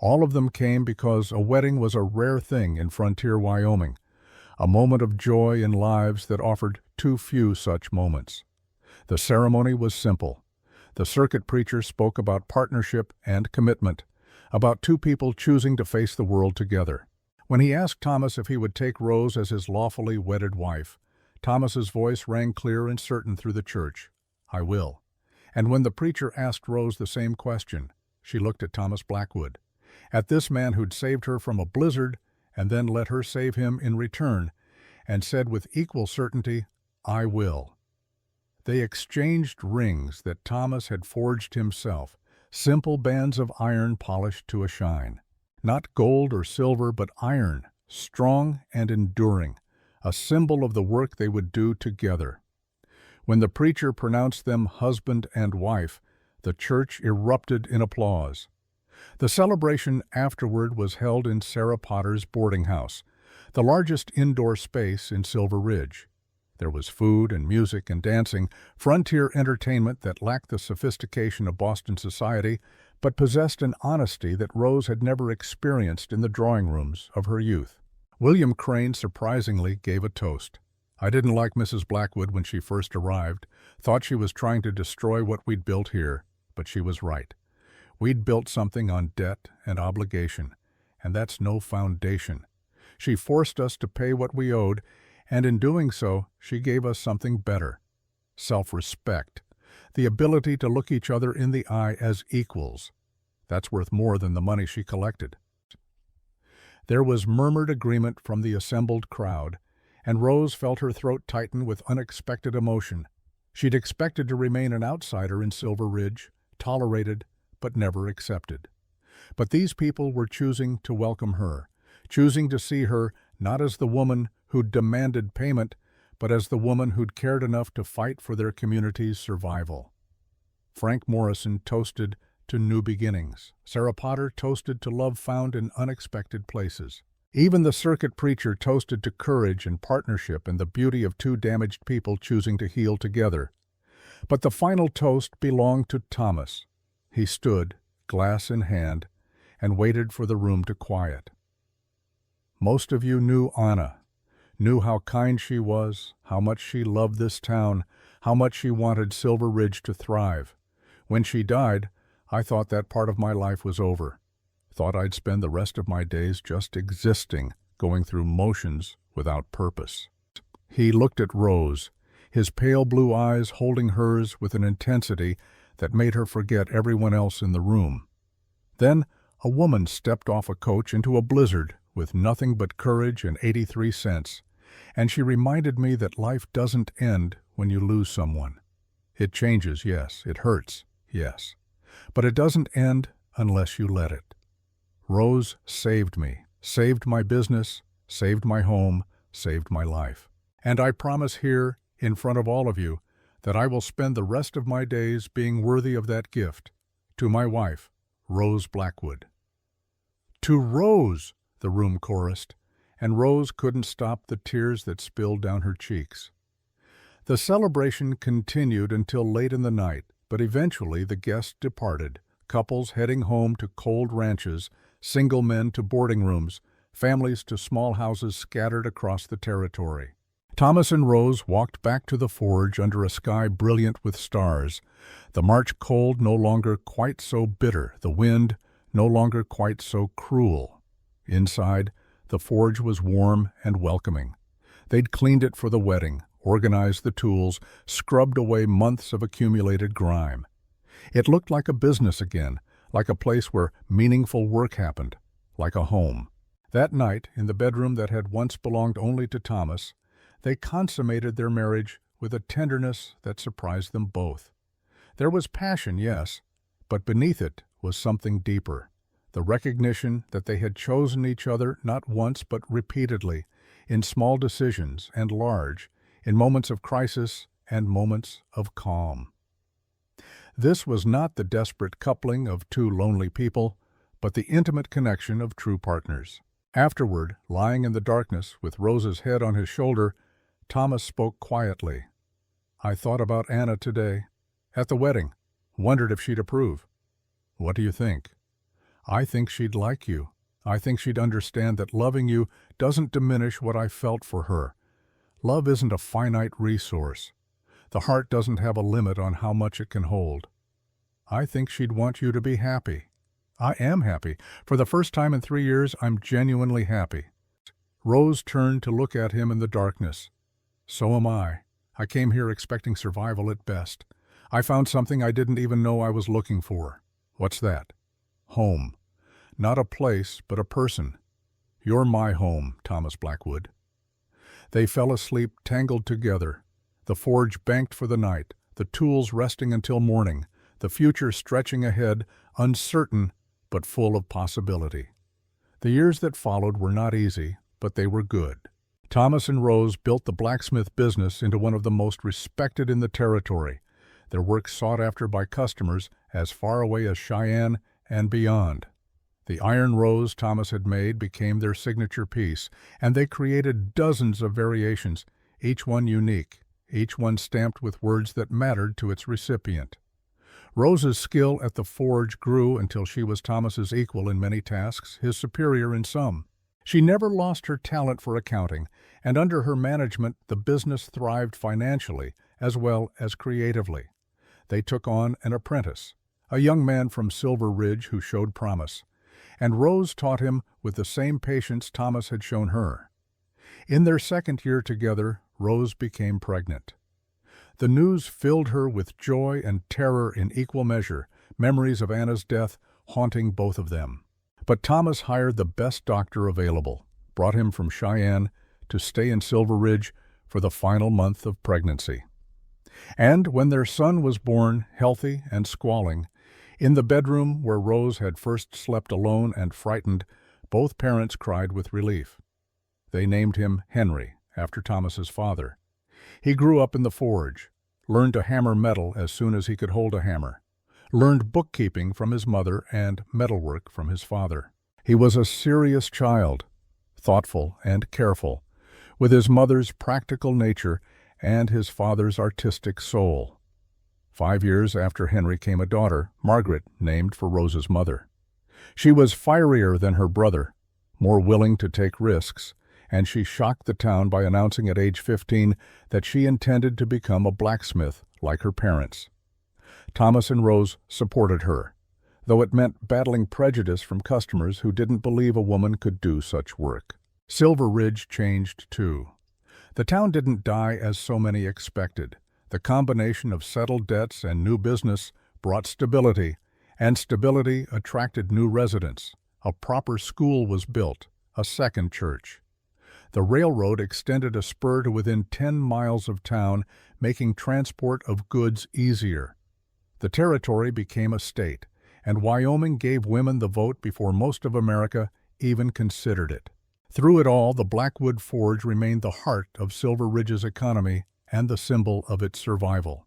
A: All of them came because a wedding was a rare thing in frontier Wyoming, a moment of joy in lives that offered too few such moments. The ceremony was simple. The circuit preacher spoke about partnership and commitment. about two people choosing to face the world together. When he asked Thomas if he would take Rose as his lawfully wedded wife, Thomas's voice rang clear and certain through the church. "I will." And when the preacher asked Rose the same question, she looked at Thomas Blackwood, at this man who'd saved her from a blizzard and then let her save him in return, and said with equal certainty, "I will." They exchanged rings that Thomas had forged himself, simple bands of iron polished to a shine. Not gold or silver, but iron, strong and enduring, a symbol of the work they would do together. When the preacher pronounced them husband and wife, the church erupted in applause. The celebration afterward was held in Sarah Potter's boarding house, the largest indoor space in Silver Ridge. There was food and music and dancing, frontier entertainment that lacked the sophistication of Boston society, but possessed an honesty that Rose had never experienced in the drawing rooms of her youth. William Crane surprisingly gave a toast. "I didn't like Mrs. Blackwood when she first arrived, thought she was trying to destroy what we'd built here, but she was right. We'd built something on debt and obligation, and that's no foundation. She forced us to pay what we owed, and in doing so, she gave us something better. Self-respect. The ability to look each other in the eye as equals. That's worth more than the money she collected." There was murmured agreement from the assembled crowd, and Rose felt her throat tighten with unexpected emotion. She'd expected to remain an outsider in Silver Ridge, tolerated but never accepted. But these people were choosing to welcome her, choosing to see her not as the woman who'd demanded payment, but as the woman who'd cared enough to fight for their community's survival. Frank Morrison toasted to new beginnings. Sarah Potter toasted to love found in unexpected places. Even the circuit preacher toasted to courage and partnership and the beauty of two damaged people choosing to heal together. But the final toast belonged to Thomas. He stood, glass in hand, and waited for the room to quiet. Most of you knew Anna, knew how kind she was, how much she loved this town, how much she wanted Silver Ridge to thrive. When she died, I thought that part of my life was over. Thought I'd spend the rest of my days just existing, going through motions without purpose. He looked at Rose, his pale blue eyes holding hers with an intensity that made her forget everyone else in the room. Then a woman stepped off a coach into a blizzard with nothing but courage and 83 cents, and she reminded me that life doesn't end when you lose someone. It changes, yes. It hurts, yes. But it doesn't end unless you let it. Rose saved me, saved my business, saved my home, saved my life. And I promise here, in front of all of you, that I will spend the rest of my days being worthy of that gift. To my wife, Rose Blackwood. "To Rose!" the room chorused, and Rose couldn't stop the tears that spilled down her cheeks. The celebration continued until late in the night, but eventually the guests departed, couples heading home to cold ranches, single men to boarding rooms, families to small houses scattered across the territory. Thomas and Rose walked back to the forge under a sky brilliant with stars, the March cold no longer quite so bitter, the wind no longer quite so cruel. Inside, the forge was warm and welcoming. They'd cleaned it for the wedding, organized the tools, scrubbed away months of accumulated grime. It looked like a business again, like a place where meaningful work happened, like a home. That night, in the bedroom that had once belonged only to Thomas, they consummated their marriage with a tenderness that surprised them both. There was passion, yes, but beneath it was something deeper, the recognition that they had chosen each other not once but repeatedly, in small decisions and large, in moments of crisis and moments of calm. This was not the desperate coupling of two lonely people, but the intimate connection of true partners. Afterward, lying in the darkness with Rose's head on his shoulder, Thomas spoke quietly. "I thought about Anna today, at the wedding, wondered if she'd approve. What do you think? I think she'd like you. I think she'd understand that loving you doesn't diminish what I felt for her. Love isn't a finite resource. The heart doesn't have a limit on how much it can hold. I think she'd want you to be happy. I am happy. For the first time in 3 years, I'm genuinely happy. Rose turned to look at him in the darkness. So am I. I came here expecting survival at best. I found something I didn't even know I was looking for. What's that? Home. Not a place, but a person. You're my home, Thomas Blackwood. They fell asleep tangled together. The forge banked for the night, the tools resting until morning, the future stretching ahead, uncertain but full of possibility. The years that followed were not easy, but they were good. Thomas and Rose built the blacksmith business into one of the most respected in the territory, their work sought after by customers as far away as Cheyenne and beyond. The iron rose Thomas had made became their signature piece, and they created dozens of variations, each one unique, each one stamped with words that mattered to its recipient. Rose's skill at the forge grew until she was Thomas's equal in many tasks, his superior in some. She never lost her talent for accounting, and under her management the business thrived financially as well as creatively. They took on an apprentice, a young man from Silver Ridge who showed promise, and Rose taught him with the same patience Thomas had shown her. In their second year together, Rose became pregnant. The news filled her with joy and terror in equal measure, memories of Anna's death haunting both of them. But Thomas hired the best doctor available, brought him from Cheyenne to stay in Silver Ridge for the final month of pregnancy. And when their son was born, healthy and squalling, in the bedroom where Rose had first slept alone and frightened, both parents cried with relief. They named him Henry, after Thomas's father. He grew up in the forge, learned to hammer metal as soon as he could hold a hammer, learned bookkeeping from his mother and metalwork from his father. He was a serious child, thoughtful and careful, with his mother's practical nature and his father's artistic soul. 5 years after Henry came a daughter, Margaret, named for Rose's mother. She was fierier than her brother, more willing to take risks, and she shocked the town by announcing at age 15 that she intended to become a blacksmith like her parents. Thomas and Rose supported her, though it meant battling prejudice from customers who didn't believe a woman could do such work. Silver Ridge changed too. The town didn't die as so many expected. The combination of settled debts and new business brought stability, and stability attracted new residents. A proper school was built, a second church. The railroad extended a spur to within 10 miles of town, making transport of goods easier. The territory became a state, and Wyoming gave women the vote before most of America even considered it. Through it all, the Blackwood Forge remained the heart of Silver Ridge's economy and the symbol of its survival.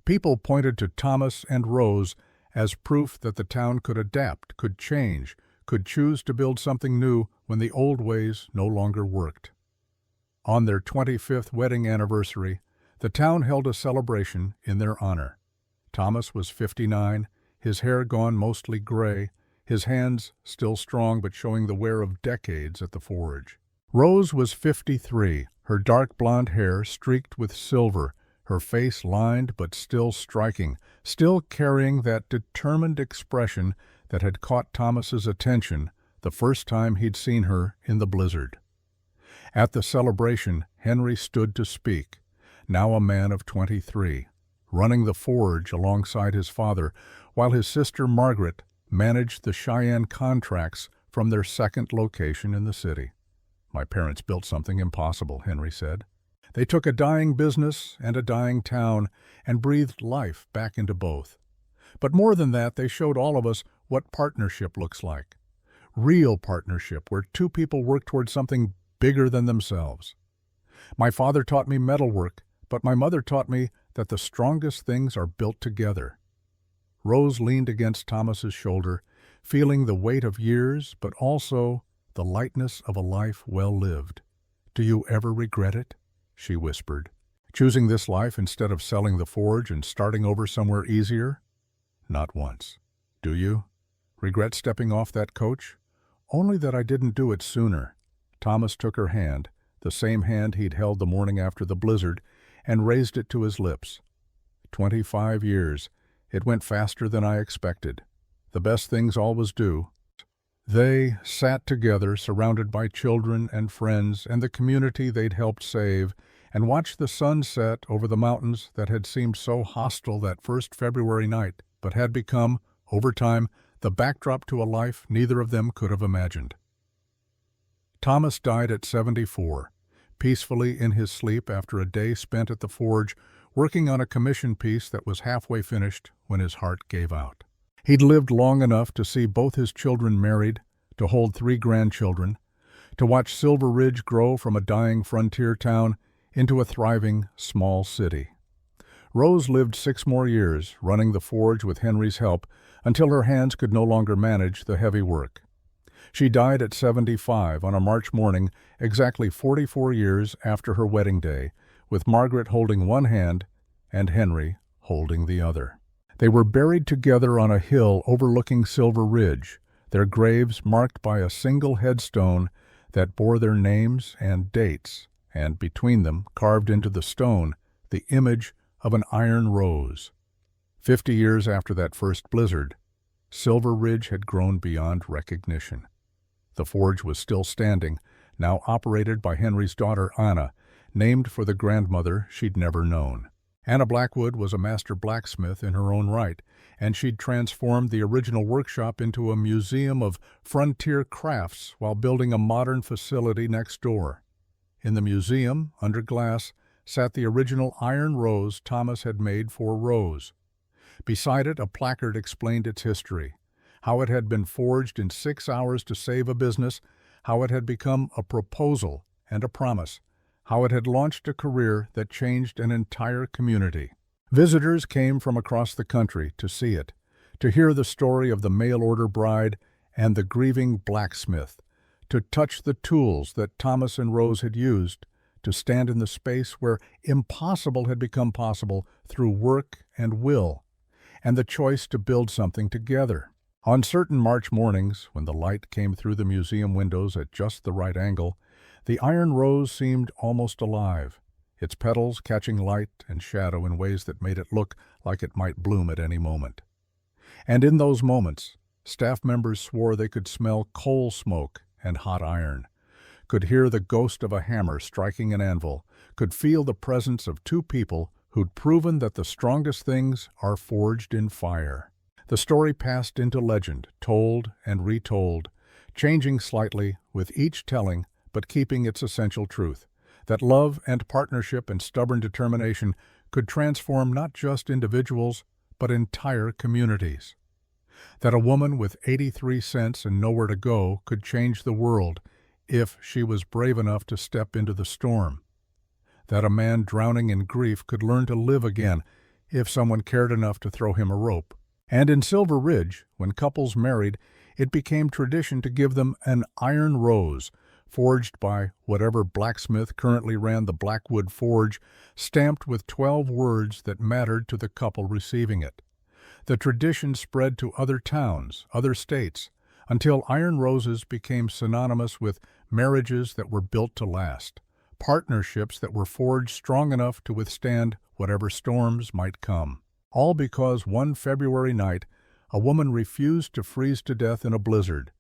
A: People pointed to Thomas and Rose as proof that the town could adapt, could change, could choose to build something new when the old ways no longer worked. On their 25th wedding anniversary, the town held a celebration in their honor. Thomas was 59, his hair gone mostly gray, his hands still strong but showing the wear of decades at the forge. Rose was 53, her dark blonde hair streaked with silver, her face lined but still striking, still carrying that determined expression that had caught Thomas's attention the first time he'd seen her in the blizzard. At the celebration, Henry stood to speak, now a man of 23, running the forge alongside his father, while his sister Margaret managed the Cheyenne contracts from their second location in the city. "My parents built something impossible," Henry said. "They took a dying business and a dying town and breathed life back into both. But more than that, they showed all of us what partnership looks like. Real partnership, where two people work toward something bigger than themselves. My father taught me metalwork, but my mother taught me that the strongest things are built together." Rose leaned against Thomas's shoulder, feeling the weight of years, but also the lightness of a life well lived. "Do you ever regret it?" she whispered. "Choosing this life instead of selling the forge and starting over somewhere easier?" "Not once." "Do you? Regret stepping off that coach?" "Only that I didn't do it sooner." Thomas took her hand, the same hand he'd held the morning after the blizzard, and raised it to his lips. 25 years. It went faster than I expected. The best things always do. They sat together, surrounded by children and friends and the community they'd helped save, and watched the sun set over the mountains that had seemed so hostile that first February night, but had become, over time, the backdrop to a life neither of them could have imagined. Thomas died at 74, peacefully in his sleep after a day spent at the forge working on a commission piece that was halfway finished when his heart gave out. He'd lived long enough to see both his children married, to hold 3 grandchildren, to watch Silver Ridge grow from a dying frontier town into a thriving small city. Rose lived 6 more years, running the forge with Henry's help, until her hands could no longer manage the heavy work. She died at 75 on a March morning, exactly 44 years after her wedding day, with Margaret holding one hand and Henry holding the other. They were buried together on a hill overlooking Silver Ridge, their graves marked by a single headstone that bore their names and dates, and between them, carved into the stone, the image of an iron rose. 50 years after that first blizzard, Silver Ridge had grown beyond recognition. The forge was still standing, now operated by Henry's daughter Anna, named for the grandmother she'd never known. Anna Blackwood was a master blacksmith in her own right, and she'd transformed the original workshop into a museum of frontier crafts while building a modern facility next door. In the museum, under glass, sat the original iron rose Thomas had made for Rose. Beside it, a placard explained its history, how it had been forged in 6 hours to save a business, how it had become a proposal and a promise, how it had launched a career that changed an entire community. Visitors came from across the country to see it, to hear the story of the mail-order bride and the grieving blacksmith, to touch the tools that Thomas and Rose had used, to stand in the space where impossible had become possible through work and will, and the choice to build something together. On certain March mornings, when the light came through the museum windows at just the right angle, the iron rose seemed almost alive, its petals catching light and shadow in ways that made it look like it might bloom at any moment. And in those moments, staff members swore they could smell coal smoke and hot iron, could hear the ghost of a hammer striking an anvil, could feel the presence of 2 people who'd proven that the strongest things are forged in fire. The story passed into legend, told and retold, changing slightly with each telling, but keeping its essential truth, that love and partnership and stubborn determination could transform not just individuals, but entire communities. That a woman with 83 cents and nowhere to go could change the world if she was brave enough to step into the storm. That a man drowning in grief could learn to live again if someone cared enough to throw him a rope. And in Silver Ridge, when couples married, it became tradition to give them an iron rose, forged by whatever blacksmith currently ran the Blackwood Forge, stamped with 12 words that mattered to the couple receiving it. The tradition spread to other towns, other states, until iron roses became synonymous with marriages that were built to last, partnerships that were forged strong enough to withstand whatever storms might come. All because one February night, a woman refused to freeze to death in a blizzard,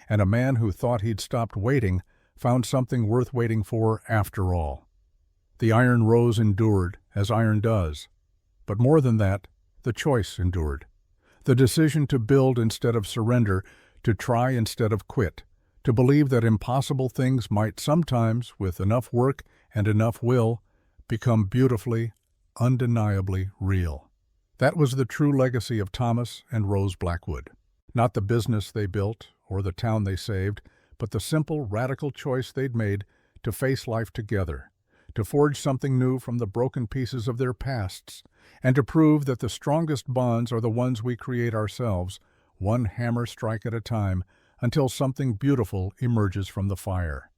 A: and a man who thought he'd stopped waiting found something worth waiting for after all. The iron rose endured, as iron does. But more than that, the choice endured. The decision to build instead of surrender, to try instead of quit, to believe that impossible things might sometimes, with enough work and enough will, become beautifully, undeniably real. That was the true legacy of Thomas and Rose Blackwood. Not the business they built or the town they saved, but the simple, radical choice they'd made to face life together, to forge something new from the broken pieces of their pasts, and to prove that the strongest bonds are the ones we create ourselves, one hammer strike at a time, until something beautiful emerges from the fire.